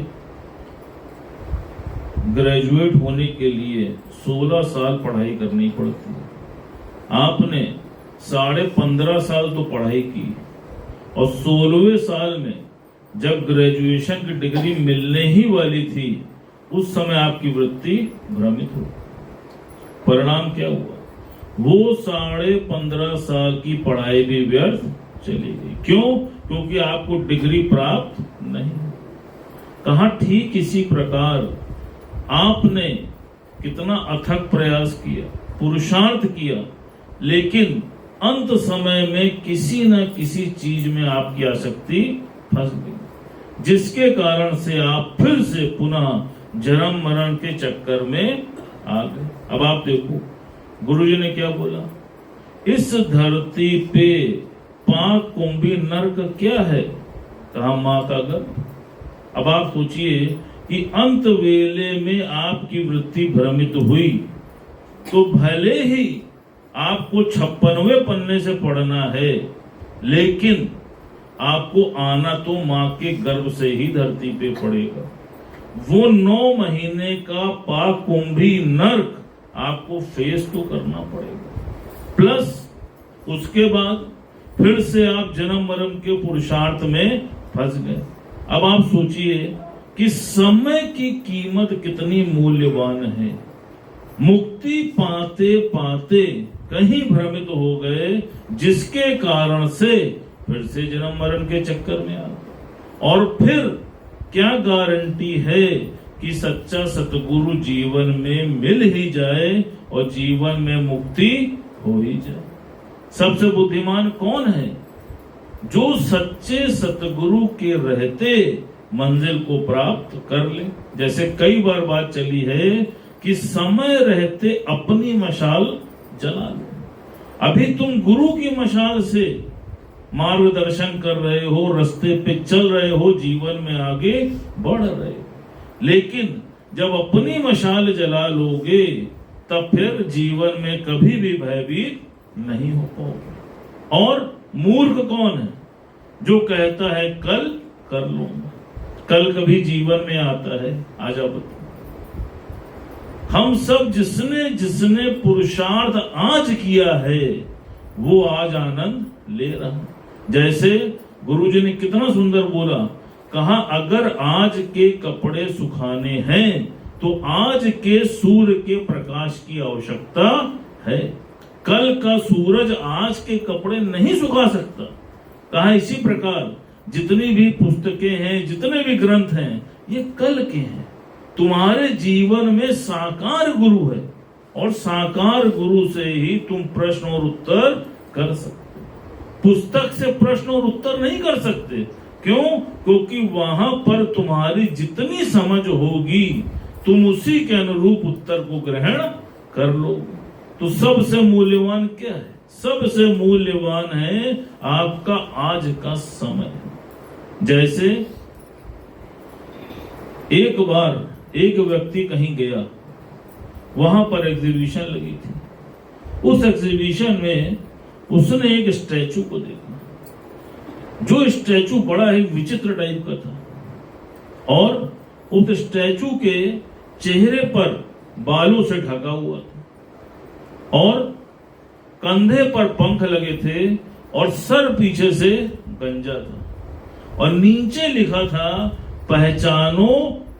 ग्रेजुएट होने के लिए 16 साल पढ़ाई करनी पड़ती है। आपने 15.5 साल तो पढ़ाई की और 16वें साल में जब ग्रेजुएशन की डिग्री मिलने ही वाली थी उस समय आपकी वृत्ति भ्रमित हुई। परिणाम क्या हुआ? वो 15.5 साल की पढ़ाई भी व्यर्थ चली गई। क्यों? क्योंकि आपको डिग्री प्राप्त नहीं। कहा ठीक इसी प्रकार आपने कितना अथक प्रयास किया, पुरुषार्थ किया, लेकिन अंत समय में किसी न किसी चीज में आपकी आसक्ति फंस गई, जिसके कारण से आप फिर से पुनः जन्म मरण के चक्कर में आ गए। अब आप देखो गुरुजी ने क्या बोला, इस धरती पे पाक कुंभी नर्क क्या है? कहा मां का गर्भ। अब आप सोचिए कि अंत वेले में आपकी वृत्ति भ्रमित हुई तो भले ही आपको 56वें पन्ने से पढ़ना है, लेकिन आपको आना तो मां के गर्भ से ही धरती पे पड़ेगा। वो 9 महीने का पाक कुंभी नर्क आपको फेस तो करना पड़ेगा, प्लस उसके बाद फिर से आप जन्म मरण के पुरुषार्थ में फंस गए। अब आप सोचिए कि समय की कीमत कितनी मूल्यवान है। मुक्ति पाते पाते कहीं भ्रमित हो गए, जिसके कारण से फिर से जन्म मरण के चक्कर में आ गए। और फिर क्या गारंटी है कि सच्चा सतगुरु जीवन में मिल ही जाए और जीवन में मुक्ति हो ही जाए? सबसे बुद्धिमान कौन है? जो सच्चे सतगुरु के रहते मंजिल को प्राप्त कर ले। जैसे कई बार बात चली है कि समय रहते अपनी मशाल जला लो। अभी तुम गुरु की मशाल से मार्गदर्शन कर रहे हो, रास्ते पे चल रहे हो, जीवन में आगे बढ़ रहे हो, लेकिन जब अपनी मशाल जला लोगे तब फिर जीवन में कभी भी भयभीत नहीं हो पाओगे। और मूर्ख कौन है? जो कहता है कल कर लूंगा। कल कभी जीवन में आता है? आजा बताओ। हम सब जिसने जिसने पुरुषार्थ आज किया है वो आज आनंद ले रहा है। जैसे गुरुजी ने कितना सुंदर बोला, कहा अगर आज के कपड़े सुखाने हैं तो आज के सूर्य के प्रकाश की आवश्यकता है। कल का सूरज आज के कपड़े नहीं सुखा सकता। कहा इसी प्रकार जितनी भी पुस्तकें हैं, जितने भी ग्रंथ हैं, ये कल के हैं। तुम्हारे जीवन में साकार गुरु है और साकार गुरु से ही तुम प्रश्न और उत्तर कर सकते। पुस्तक से प्रश्न और उत्तर नहीं कर सकते। क्यों? क्योंकि वहां पर तुम्हारी जितनी समझ होगी तुम उसी के अनुरूप उत्तर को ग्रहण कर लोगे। तो सबसे मूल्यवान क्या है? सबसे मूल्यवान है आपका आज का समय। जैसे एक बार एक व्यक्ति कहीं गया, वहां पर एग्जीबिशन लगी थी। उस एग्जीबिशन में उसने एक स्टैचू को देखा। जो स्टैचू बड़ा ही विचित्र टाइप का था और उस स्टैचू के चेहरे पर बालों से ढका हुआ था और कंधे पर पंख लगे थे और सर पीछे से गंजा था और नीचे लिखा था पहचानो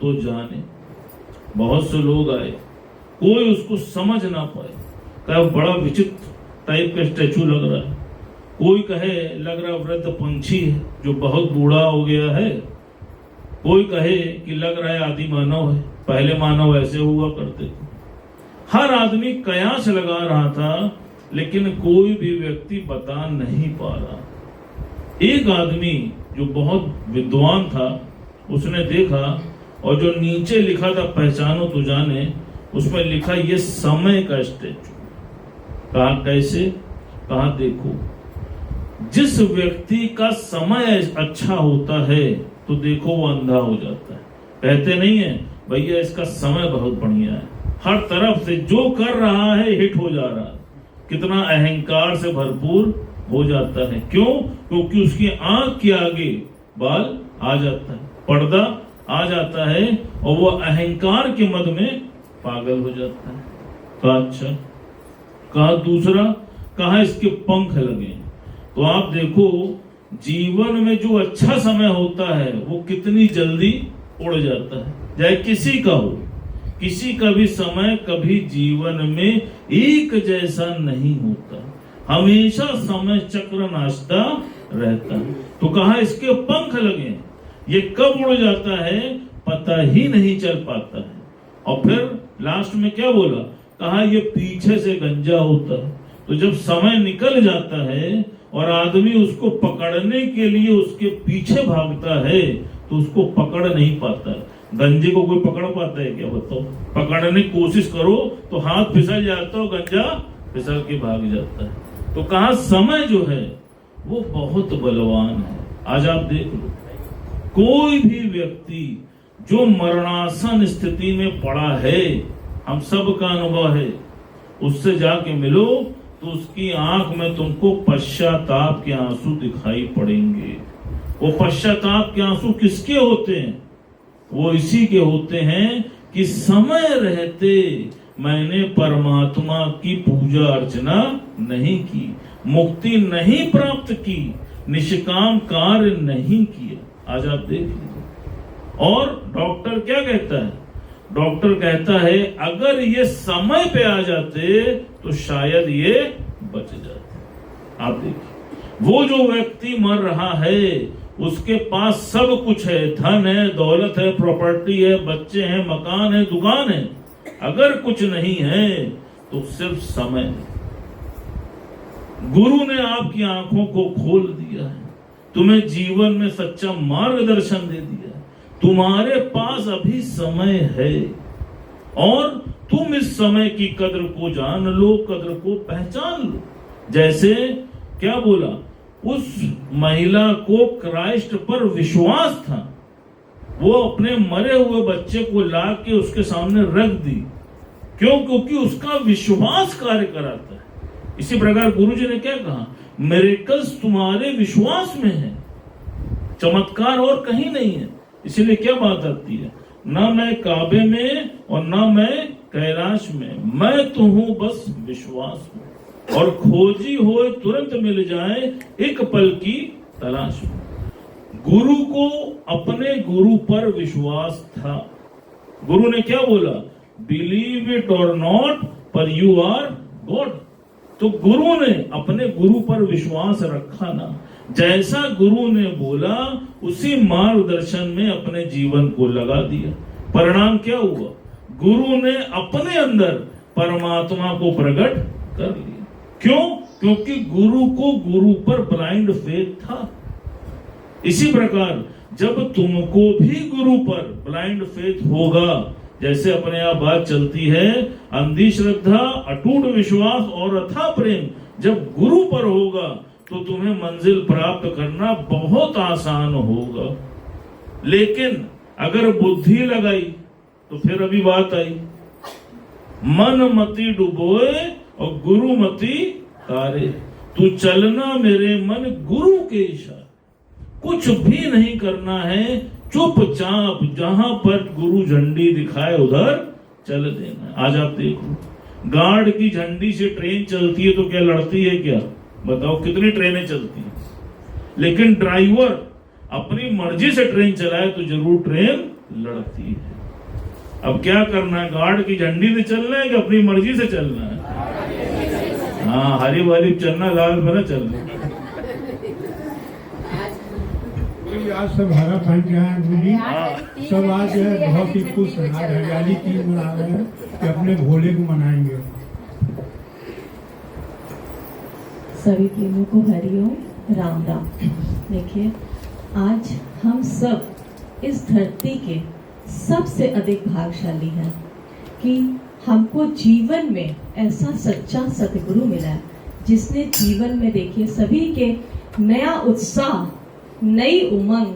तो जाने। बहुत से लोग आए, कोई उसको समझ ना पाए, कहा बड़ा विचित्र टाइप का स्टैचू लग रहा है। कोई कहे लग रहा वृद्ध पंछी है जो बहुत बूढ़ा हो गया है। कोई कहे कि लग रहा है आदि मानव है, पहले मानव ऐसे हुआ करते थे। हर आदमी कयास लगा रहा था लेकिन कोई भी व्यक्ति बता नहीं पा रहा। एक आदमी जो बहुत विद्वान था उसने देखा और जो नीचे लिखा था पहचानो तो जाने, उसमें लिखा ये समय का स्टैचू। कहा कैसे? कहा देखो, जिस व्यक्ति का समय अच्छा होता है तो देखो वो अंधा हो जाता है। कहते नहीं है भैया इसका समय बहुत बढ़िया है, हर तरफ से जो कर रहा है हिट हो जा रहा है, कितना अहंकार से भरपूर हो जाता है। क्यों? क्योंकि उसकी आंख के आगे बाल आ जाता है, पर्दा आ जाता है और वो अहंकार के मद में पागल हो जाता है। कहा अच्छा। कहा दूसरा, कहा इसके पंख लगे। तो आप देखो जीवन में जो अच्छा समय होता है वो कितनी जल्दी उड़ जाता है। चाहे किसी का हो, किसी का भी समय कभी जीवन में एक जैसा नहीं होता, हमेशा समय चक्र नाचता रहता है। तो कहा इसके पंख लगे, ये कब उड़ जाता है पता ही नहीं चल पाता है। और फिर लास्ट में क्या बोला? कहा ये पीछे से गंजा होता है। तो जब समय निकल जाता है और आदमी उसको पकड़ने के लिए उसके पीछे भागता है तो उसको पकड़ नहीं पाता है। गंजे को कोई पकड़ पाता है क्या? बताओ। पकड़ने की कोशिश करो तो हाथ फिसल जाता है, गंजा फिसल के भाग जाता है। तो कहा समय जो है वो बहुत बलवान है। आज आप देख लो, कोई भी व्यक्ति जो मरणासन स्थिति में पड़ा है, हम सब का अनुभव है, उससे जाके मिलो तो उसकी आंख में तुमको पश्चाताप के आंसू दिखाई पड़ेंगे। वो पश्चाताप के आंसू किसके होते हैं? वो इसी के होते हैं कि समय रहते मैंने परमात्मा की पूजा अर्चना नहीं की, मुक्ति नहीं प्राप्त की, निष्काम कार्य नहीं किया। आज आप देख लीजिए। और डॉक्टर क्या कहता है? डॉक्टर कहता है अगर ये समय पे आ जाते तो शायद ये बच जाते। आप देखिए, वो जो व्यक्ति मर रहा है उसके पास सब कुछ है, धन है, दौलत है, प्रॉपर्टी है, बच्चे हैं, मकान है, दुकान है, अगर कुछ नहीं है तो सिर्फ समय है। गुरु ने आपकी आंखों को खोल दिया है, तुम्हें जीवन में सच्चा मार्गदर्शन दे दिया है, तुम्हारे पास अभी समय है और तुम इस समय की कद्र को जान लो, कद्र को पहचान लो। जैसे क्या बोला, उस महिला को क्राइस्ट पर विश्वास था, वो अपने मरे हुए बच्चे को ला के उसके सामने रख दी। क्यों? क्योंकि उसका विश्वास कार्य कराता है। इसी प्रकार गुरुजी ने क्या कहा, मिरेकल्स तुम्हारे विश्वास में है, चमत्कार और कहीं नहीं है। इसीलिए क्या बात आती है, ना मैं काबे में और ना मैं कैलाश में, मैं तो हूं बस विश्वास में, और खोजी होए तुरंत मिल जाए एक पल की तलाश में। गुरु को अपने गुरु पर विश्वास था। गुरु ने क्या बोला? बिलीव इट और नॉट पर यू आर गॉड। तो गुरु ने अपने गुरु पर विश्वास रखा ना, जैसा गुरु ने बोला उसी मार्गदर्शन में अपने जीवन को लगा दिया। परिणाम क्या हुआ? गुरु ने अपने अंदर परमात्मा को प्रकट कर लिया। क्यों? क्योंकि गुरु को गुरु पर ब्लाइंड फेथ था। इसी प्रकार जब तुमको भी गुरु पर ब्लाइंड फेथ होगा, जैसे अपने आप बात चलती है, अंधी श्रद्धा, अटूट विश्वास और अथाह प्रेम जब गुरु पर होगा तो तुम्हें मंजिल प्राप्त करना बहुत आसान होगा। लेकिन अगर बुद्धि लगाई तो फिर अभी बात आई, मन मति डुबोए और गुरु मति तारे। तू चलना मेरे मन गुरु के इशारे, कुछ भी नहीं करना है, चुपचाप जहां पर गुरु झंडी दिखाए उधर चल देना है। आज आप देखो, गार्ड की झंडी से ट्रेन चलती है तो क्या लड़ती है क्या? बताओ कितनी ट्रेनें चलती हैं, लेकिन ड्राइवर अपनी मर्जी से ट्रेन चलाए तो जरूर ट्रेन लड़ती है। अब क्या करना है? गार्ड की झंडी से चलना है कि अपनी मर्जी से चलना है? हाँ, हरी वाली चलना, लाल वाला चलना। आज सब हरा पहन के आए गुरुजी, सब आज जो है बहुत ही खुश है। आज हरियाली की मना रहे हैं कि अपने भोले को मनाएंगे। सभी प्रेमियों को हरिओम, राम राम। देखिए, आज हम सब इस धरती के सबसे अधिक भाग्यशाली हैं कि हमको जीवन में ऐसा सच्चा सतगुरु मिला है, जिसने जीवन में देखिए सभी के नया उत्साह, नई उमंग,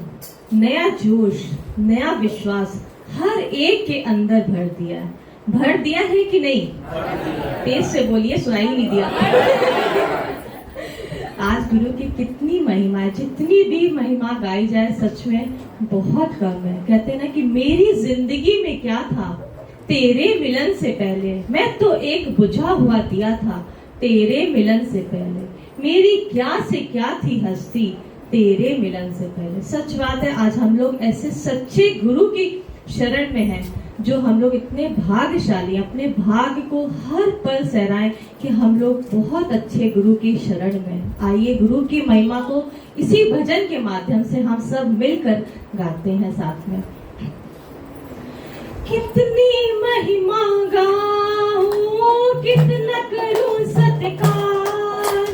नया जोश, नया विश्वास हर एक के अंदर भर दिया है। भर दिया है कि नहीं? तेज से बोलिए, सुनाई नहीं दिया। आज गुरु की कितनी महिमा है, जितनी भी महिमा गाई जाए सच में बहुत कम है। कहते हैं ना कि मेरी जिंदगी में क्या था तेरे मिलन से पहले, मैं तो एक बुझा हुआ दिया था तेरे मिलन से पहले, मेरी क्या से क्या थी हस्ती तेरे मिलन से पहले। सच बात है, आज हम लोग ऐसे सच्चे गुरु की शरण में हैं, जो हम लोग इतने भाग्यशाली, अपने भाग्य को हर पल सहराएं कि हम लोग बहुत अच्छे गुरु की शरण में। आइए गुरु की महिमा को इसी भजन के माध्यम से हम सब मिलकर गाते हैं साथ में। कितनी महिमा गाऊं, कितना करूं सत्कार,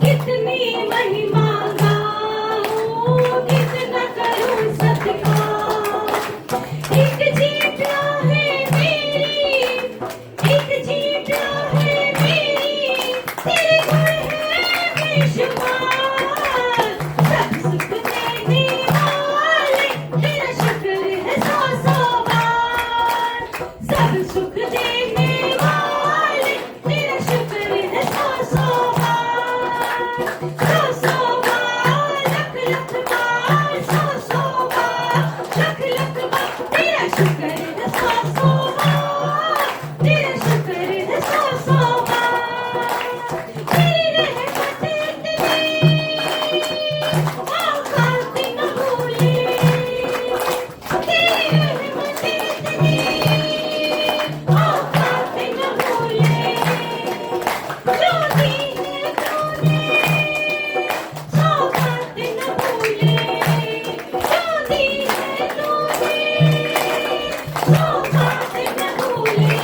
कितनी महिमा गाऊं, कितना करूं सत्कार। एक जीता है मेरी, एक जीता है मेरी, तेरे गुण है बेशुमार। सब सुख देने वाले तेरा शुक्र है सौ सौ बार। सब सुख देने वाले तेरा शुक्र है सौ सौ बार। सौ सौ बार, लख लख बार, सौ सौ बार, लख लख बार, तेरा शुक्र है सौ सौ बार, तेरा शुक्र है सौ सौ बार। तेरी रहमत इतनी औकात न भूले, तेरी रहमत इतनी औकात न भूले। जो दी है तूने सौगात न भूले, जो दी है तूने सौगात न भूले।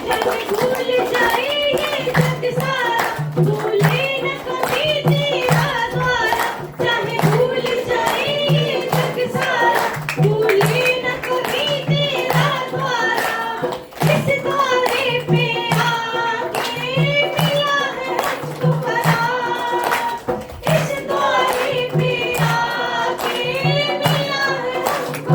जब भूल जाए ये जग सारा, भूले न कभी तेरा द्वारा। चाहे भूल जाए ये जग सारा, भूले न कभी तेरा द्वारा। इस द्वारे पे आके मिला है हमको भला, इस द्वारे पे आके मिला है हमको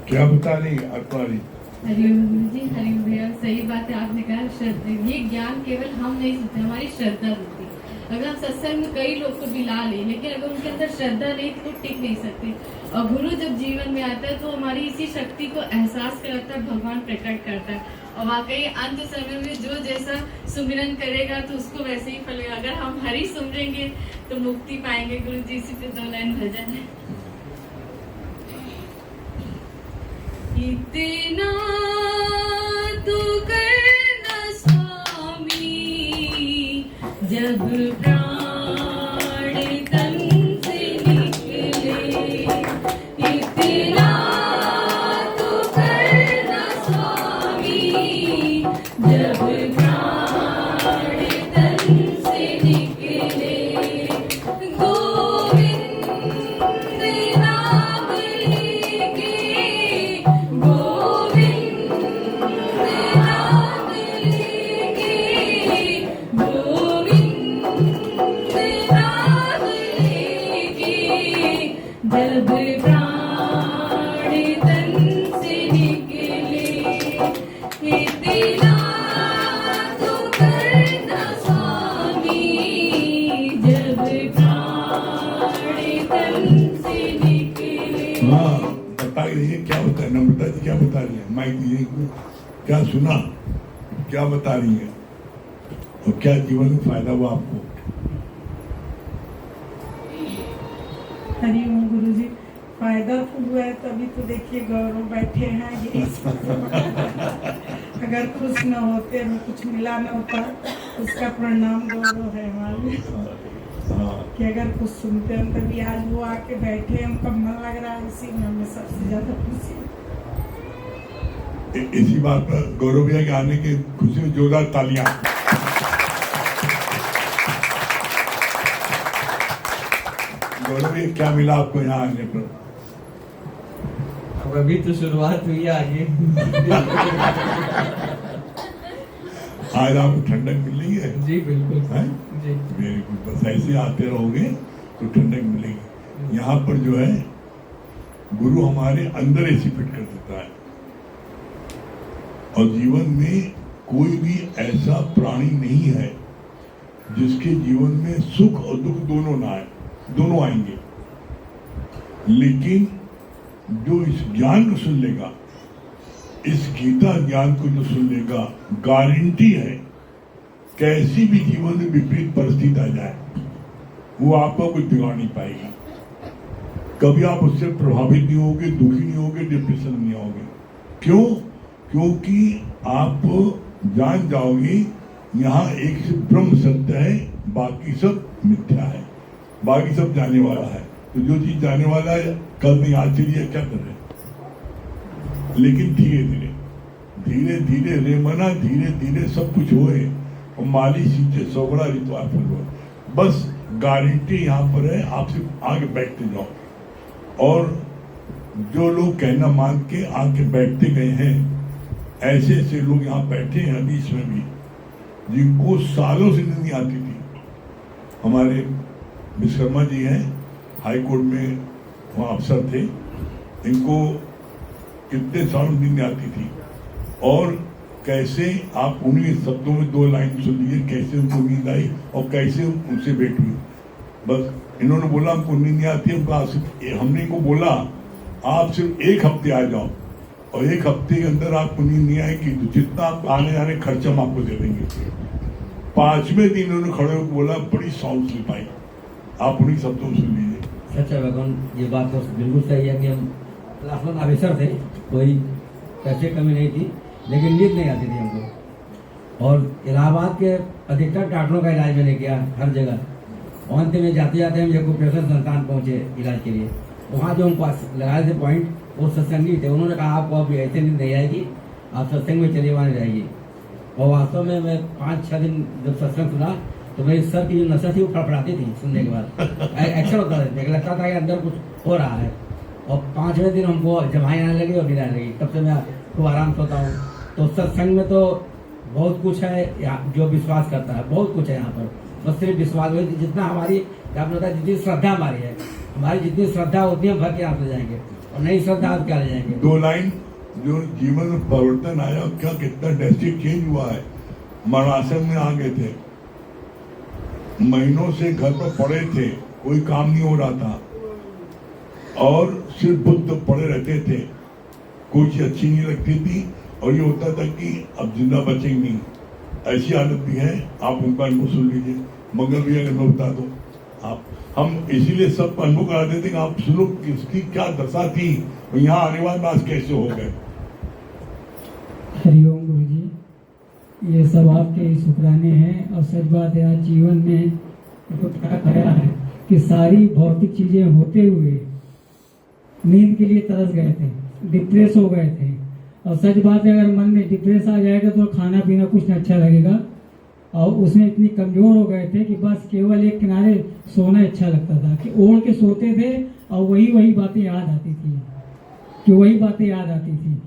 क्या बता रही अत्वारी? हरिओम गुरु जी, हरिओम भैया, सही बात है आपने कहा। श्रद्धा, ये ज्ञान केवल हम नहीं सकते, हमारी श्रद्धा होती। अगर हम सत्संग में कई लोग को बिला ले, लेकिन अगर उनके अंदर श्रद्धा नहीं तो टिक नहीं सकते। और गुरु जब जीवन में आता है तो हमारी इसी शक्ति को एहसास कराता है, भगवान प्रकट करता है। और वाकई अंत समय में जो जैसा सुमिरन करेगा तो उसको वैसे ही फलेगा। अगर हम हरि सुमरेंगे तो मुक्ति पाएंगे। गुरु जी से फिर 2 लाइन भजन है। इतना तो करना स्वामी, जब प्राण तन से निकले। इतना तो करना स्वामी, जब प्राण तन से निकले। गोविंद नाम लेके, गोविंद नाम लेके, गोविंद नाम लेके, जब प्राण तन से निकले। इतना तो करना स्वामी, जब प्राण तन से निकले। हाँ, बता रही है क्या बता, नम्रता जी क्या बता रही है? माइक दीजिए इनको। क्या सुना, क्या बता रही है और क्या जीवन में फायदा हुआ आपको? हरिओम गुरु जी, फायदा तो हुआ है, तभी तो देखिए गौरव बैठे हैं। ये अगर खुश न होते, हमें कुछ मिला न होता, उसका परिणाम गौरव है हमारे। हाँ, कि अगर कुछ सुनते हैं तभी आज वो आके बैठे, हमका मन लग रहा है, इसी में हमें सबसे ज्यादा खुशी है। इसी बात पर गौरव भैया के आने की खुशी में जोरदार तालियां। गौरव भैया क्या मिला आपको यहाँ आने पर? अब अभी तो शुरुआत हुई है, आगे आज आपको ठंडक मिल रही है? जी बिल्कुल है? जी। Very good. बस ऐसे आते रहोगे तो ठंडक मिलेगी। यहाँ पर जो है गुरु हमारे अंदर ऐसी फिट कर देता है। और जीवन में कोई भी ऐसा प्राणी नहीं है जिसके जीवन में सुख और दुख दोनों ना आए, दोनों आएंगे। लेकिन जो इस ज्ञान को सुन लेगा, इस गीता ज्ञान को जो सुन लेगा, गारंटी है कैसी भी जीवन में विपरीत परिस्थिति आ जाए वो आपको कुछ बिगाड़ नहीं पाएगी। कभी आप उससे प्रभावित नहीं होगे, दुखी नहीं होगे, डिप्रेशन नहीं होगे। क्यों? क्योंकि आप जान जाओगे यहाँ एक से ब्रह्म सत्य है, बाकी सब मिथ्या है, बाकी सब जाने वाला है। तो जो चीज जाने वाला है कल नहीं आज चलिए क्या कर रहे हैं। लेकिन धीरे धीरे धीरे धीरे रे मना धीरे धीरे सब कुछ होए और माली सींचे सोगड़ा रितवार फल हो। बस गारंटी यहाँ पर है, आप सिर्फ आगे बैठते जाओ। और जो लोग कहना मान के आके बैठते गए हैं, ऐसे ऐसे लोग यहाँ बैठे हैं अभी इसमें भी, जिनको सालों से नींद नहीं आती थी। हमारे विश्वकर्मा जी हैं, हाई कोर्ट में वहाँ अफसर थे, इनको कितने सालों नींद नहीं आती थी। और कैसे आप उन्हीं शब्दों में 2 लाइन सुन लीजिए कैसे उनको नींद आई और कैसे उनसे भेंट हुई। बस इन्होंने बोला हमको नींद नहीं आती है, हमने इनको बोला आप सिर्फ 1 हफ्ते आ जाओ और 1 हफ्ते के अंदर आपको नींद नहीं आएगी तो जितना आप आने जाने खर्चा हम आपको दे देंगे। 5वें दिन उन्होंने खड़े होकर बोला बड़ी साउंड स्लिप आई। आप उन्हीं शब्दों में सुन लीजिए। सच है भगवान, ये बात तो बिल्कुल सही है कि हम क्लास 1 ऑफिसर थे, कोई पैसे कमी नहीं थी, लेकिन नींद नहीं आती थी हमको। और इलाहाबाद के अधिकतर डॉक्टरों का इलाज मैंने किया हर जगह। अंत में जाते जाते हम जयपुर संस्थान पहुंचे इलाज के लिए। वहाँ जो हमको लगाए थे पॉइंट, वो सत्संगी थे। उन्होंने कहा आपको अभी ऐसे नींद नहीं आएगी, आप सत्संग में चलिए, वहाँ रहेगी। और वास्तव में मैं 5-6 दिन जब सत्संग सुना तो मेरी सर की जो नसें थी वो फड़फड़ाती थी सुनने के बाद। एक्शन होता था, मुझे लगता था कि अंदर कुछ हो रहा है। और 5वें दिन हमको जमाई आने लगी और नींद आने लगी। तब से मैं खूब आराम सोता हूँ। तो सत्संग में तो बहुत कुछ है, जो विश्वास करता है बहुत कुछ है यहाँ पर। बस सिर्फ विश्वास, जितना हमारी आपने बताया, जितनी श्रद्धा हमारी है, हमारी जितनी श्रद्धा होती है भर के यहाँ से जाएंगे। और नई श्रद्धा आप क्या ले जाएंगे? 2 लाइन जो जीवन में परिवर्तन आया, क्या कितना ड्रेस्टिक चेंज हुआ है। मरणासन में आ गए थे, महीनों से घर पर पड़े थे, कोई काम नहीं हो रहा था और सिर्फ बुद्ध पड़े रहते थे, कोई चीज अच्छी नहीं लगती थी और ये होता था कि अब जिंदा बचेंगे नहीं। ऐसी हालत भी है, आप उनका अनुभव सुन लीजिए। मंगल भी अगर मैं बता दो आप, हम इसीलिए सब अनुभव करा देते कि आप सुनो किसकी क्या दशा थी और यहाँ आने वाले आज कैसे हो गए। हरिओम गुरु जी, ये सब आपके ही शुक्राने हैं और सच बात है आज जीवन में तो क्या गया है कि सारी भौतिक चीजें होते हुए नींद के लिए तरस गए थे, डिप्रेस हो गए थे। और सच बात है अगर मन में डिप्रेस आ जाएगा तो खाना पीना कुछ नहीं अच्छा लगेगा और उसमें इतनी कमजोर हो गए थे कि बस केवल एक किनारे सोना अच्छा लगता था कि ओढ़ के सोते थे और वही बातें याद आती थी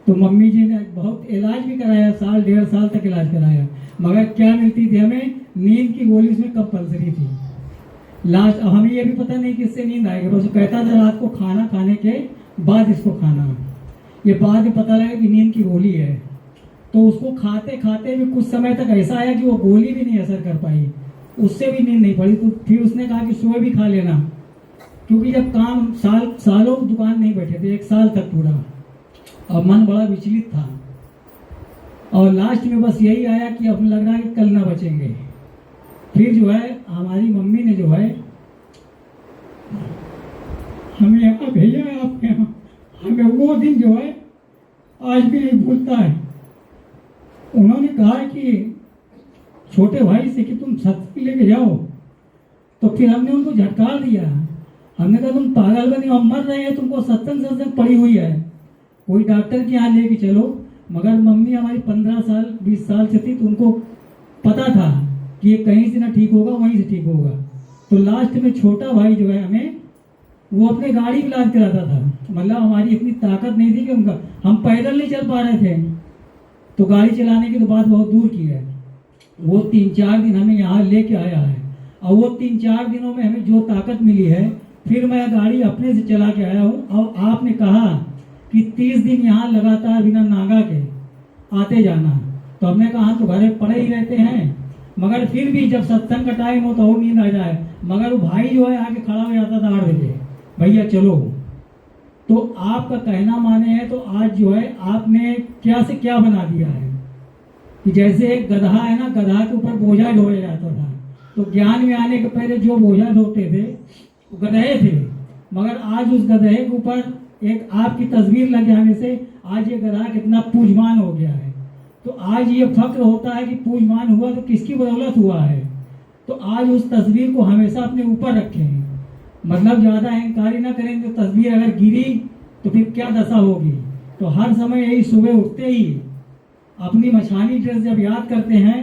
तो मम्मी जी ने बहुत इलाज भी कराया, 1.5 साल तक इलाज कराया, मगर क्या मिलती थी हमें? नींद की गोली उसमें कंपल्सरी थी। लास्ट हमें ये भी पता नहीं किससे नींद आएगी, बस कहता था रात को खाना खाने के बाद इसको खाना। ये बाद में पता लगा कि नींद की गोली है, तो उसको खाते खाते भी कुछ समय तक ऐसा आया कि वो गोली भी नहीं असर कर पाई, उससे भी नींद नहीं पड़ी। तो फिर उसने कहा कि सुबह भी खा लेना, क्योंकि जब काम सालों दुकान नहीं बैठे थे, 1 साल तक पूरा, और मन बड़ा विचलित था। और लास्ट में बस यही आया कि अब लग रहा है कि कल ना बचेंगे। फिर जो है हमारी मम्मी ने जो है हमें यहाँ भेजा है आपके यहाँ, हमें वो दिन जो है आज भी नहीं भूलता है। उन्होंने कहा कि छोटे भाई से कि तुम सत्संग लेके जाओ, तो फिर हमने उनको झटकार दिया। हमने कहा तुम पागल बने, हम मर रहे हैं, तुमको सत्संग पड़ी हुई है, कोई डॉक्टर के यहाँ लेके चलो। मगर मम्मी हमारी 15 साल 20 साल से थी, तो उनको पता था कि ये कहीं से ना ठीक होगा, वहीं से ठीक होगा। तो लास्ट में छोटा भाई जो है हमें वो अपने गाड़ी इलाज कराता था, मतलब हमारी इतनी ताकत नहीं थी कि हम पैदल नहीं चल पा रहे थे, तो गाड़ी चलाने की तो बात बहुत दूर की है। वो 3-4 दिन हमें यहाँ लेके आया है और वो 3-4 दिनों में हमें जो ताकत मिली है, फिर मैं गाड़ी अपने से चला के आया हूँ। और आपने कहा कि 30 दिन यहाँ लगातार बिना नागा के आते जाना, तो हमने कहा तो घरे पड़े ही रहते हैं, मगर फिर भी जब सत्संग का टाइम हो तो और नींद आ जाए, मगर वो भाई जो है आके खड़ा हो जाता था 8 बजे, भैया चलो। तो आपका कहना माने है तो आज जो है आपने क्या से क्या बना दिया है कि जैसे एक गधा है ना, गधा के ऊपर बोझा ढोया जाता था, तो ज्ञान में आने के पहले जो बोझा ढोते थे वो गधे थे, मगर आज उस गधे के ऊपर एक आपकी तस्वीर लग जाने से आज ये गधा कितना पूजमान हो गया है। तो आज ये फक्र होता है कि पूजमान हुआ तो किसकी बदौलत हुआ है। तो आज उस तस्वीर को हमेशा अपने ऊपर रखें, मतलब ज्यादा अहंकारी ना करें। तो तस्वीर अगर गिरी तो फिर क्या दशा होगी। तो हर समय यही सुबह उठते ही अपनी मछानी ड्रेस जब याद करते हैं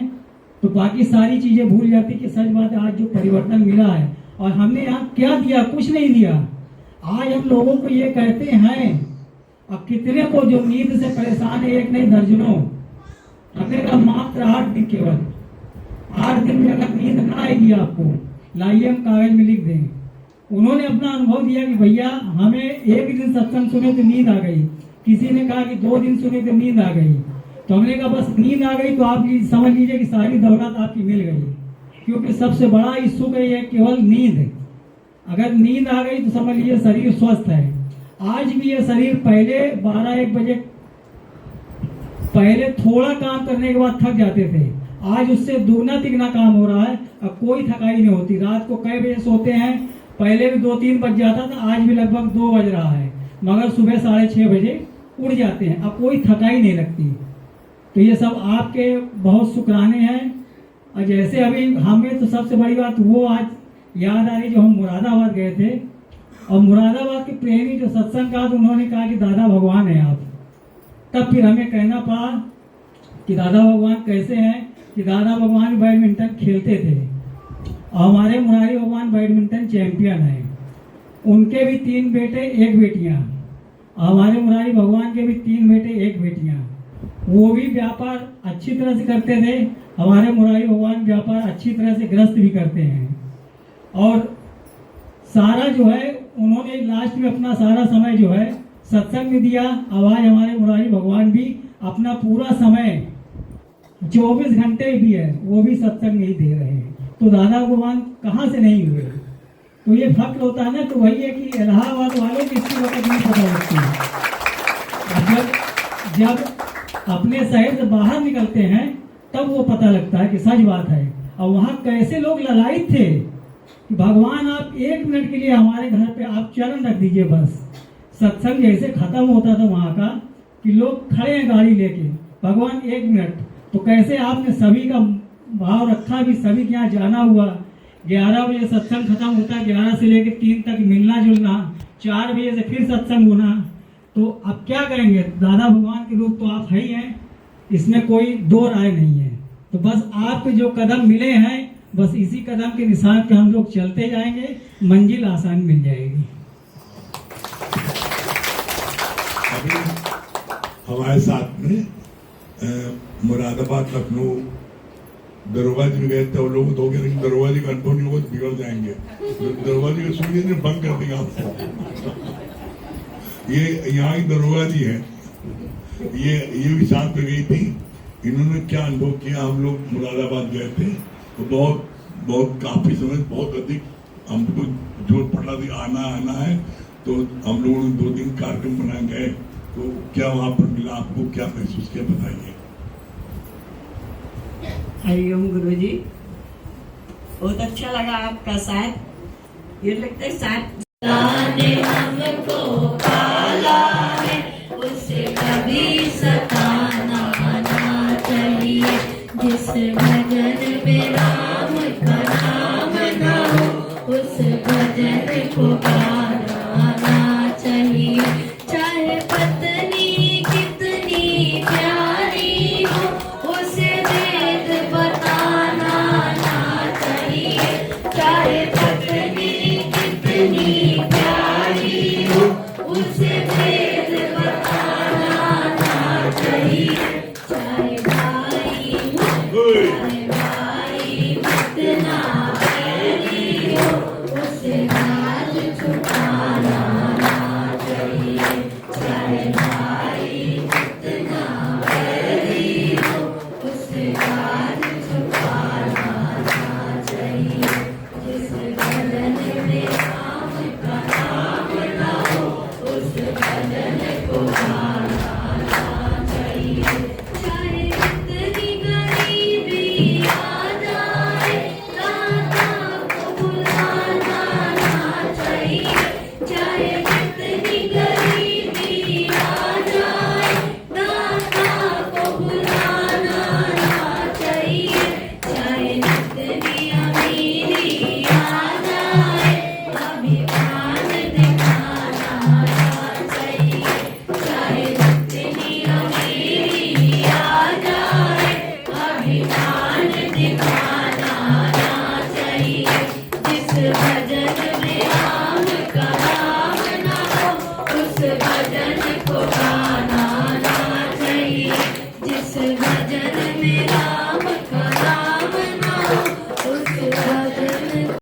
तो बाकी सारी चीजें भूल जाती कि सच बात है आज जो परिवर्तन मिला है और हमने यहाँ क्या दिया, कुछ नहीं दिया। आज हम लोगों को ये कहते हैं, अब कितने को जो नींद से परेशान है, एक नहीं दर्जनों, हमने कहा मात्र 8 दिन, केवल 8 दिन में अगर नींद ना आएगी आपको, लाइए हम कागज में लिख दें। उन्होंने अपना अनुभव दिया कि भैया हमें एक दिन सत्संग सुने तो नींद आ गई, किसी ने कहा कि 2 दिन सुने तो नींद आ गई। तो हमने कहा बस नींद आ गई तो आप समझ लीजिए कि सारी दौलत आपकी मिल गई, क्योंकि सबसे बड़ा इश्यू है ये केवल नींद। अगर नींद आ गई तो समझ लीजिए शरीर स्वस्थ है। आज भी ये शरीर पहले 12-1 बजे पहले थोड़ा काम करने के बाद थक जाते थे, आज उससे दुगना तिगना काम हो रहा है। अब कोई थकाई नहीं होती। रात को कई बजे सोते हैं, पहले भी 2-3 बज जाता था, आज भी लगभग 2 बज रहा है, मगर सुबह 6:30 बजे उठ जाते हैं, अब कोई थकाई नहीं लगती। तो ये सब आपके बहुत शुक्राने हैं। और जैसे अभी हमें तो सबसे बड़ी बात वो आज याद आ रही, जो हम मुरादाबाद गए थे और मुरादाबाद के प्रेमी जो सत्संग का, तो उन्होंने कहा कि दादा भगवान है आप। तब फिर हमें कहना पड़ा कि दादा भगवान कैसे हैं, कि दादा भगवान बैडमिंटन खेलते थे और हमारे मुरारी भगवान बैडमिंटन चैंपियन हैं। उनके भी 3 बेटे 1 बेटियां, हमारे मुरारी भगवान के भी 3 बेटे 1 बेटियां। वो भी व्यापार अच्छी तरह से करते थे, हमारे मुरारी भगवान व्यापार अच्छी तरह से ग्रस्त भी करते हैं। और सारा जो है उन्होंने लास्ट में अपना सारा समय जो है सत्संग में दिया। आवाज हमारे मुरारी भगवान भी अपना पूरा समय 24 घंटे भी है वो भी सत्संग में ही दे रहे हैं। तो दादा भगवान कहाँ से नहीं हुए? तो ये फक्र होता है ना। तो वही है कि इलाहाबाद वालों की इसकी वक्त नहीं पता होती है। जब अपने शहर से बाहर निकलते हैं तब वो पता लगता है कि सच बात है। और वहाँ कैसे लोग ललायित थे कि भगवान आप 1 मिनट के लिए हमारे घर पे आप चरण रख दीजिए बस। सत्संग जैसे खत्म होता था वहाँ का कि लोग खड़े हैं गाड़ी लेके, भगवान 1 मिनट। तो कैसे आपने सभी का भाव रखा भी, सभी के यहाँ जाना हुआ। 11 बजे सत्संग खत्म होता, 11 से लेकर 3 तक मिलना जुलना, 4 बजे से फिर सत्संग होना। तो अब क्या करेंगे? दादा भगवान के रूप तो आप है ही हैं, इसमें कोई दो राय नहीं है। तो बस आपके जो कदम मिले हैं बस इसी कदम के निशान पे हम लोग चलते जाएंगे, मंजिल आसान मिल जाएगी। अभी हमारे साथ में मुरादाबाद लखनऊ दरोगा जी गए थे, वो लोग तो गए, लेकिन दरोगा जी का अनुभव नहीं होगा तो बिगड़ जाएंगे। दरोगा जी को सुनिए नहीं, बंद कर देंगे आपको। ये यहाँ की दरोगा जी है, ये भी साथ में गई थी। इन्होंने क्या अनुभव किया, हम लोग मुरादाबाद गए थे तो बहुत काफी समय बहुत अधिक हमको जोर पड़ा थी आना है। तो हम लोगों ने 2 दिन कार्यक्रम बना गए। तो क्या वहाँ पर मिला आपको, क्या महसूस किया, बताइए। हरिओम गुरु जी, बहुत अच्छा लगा आपका साथ। ये लगता है साथ हमको काला है उसे कभी सताना ना चाहिए। जिस भजन में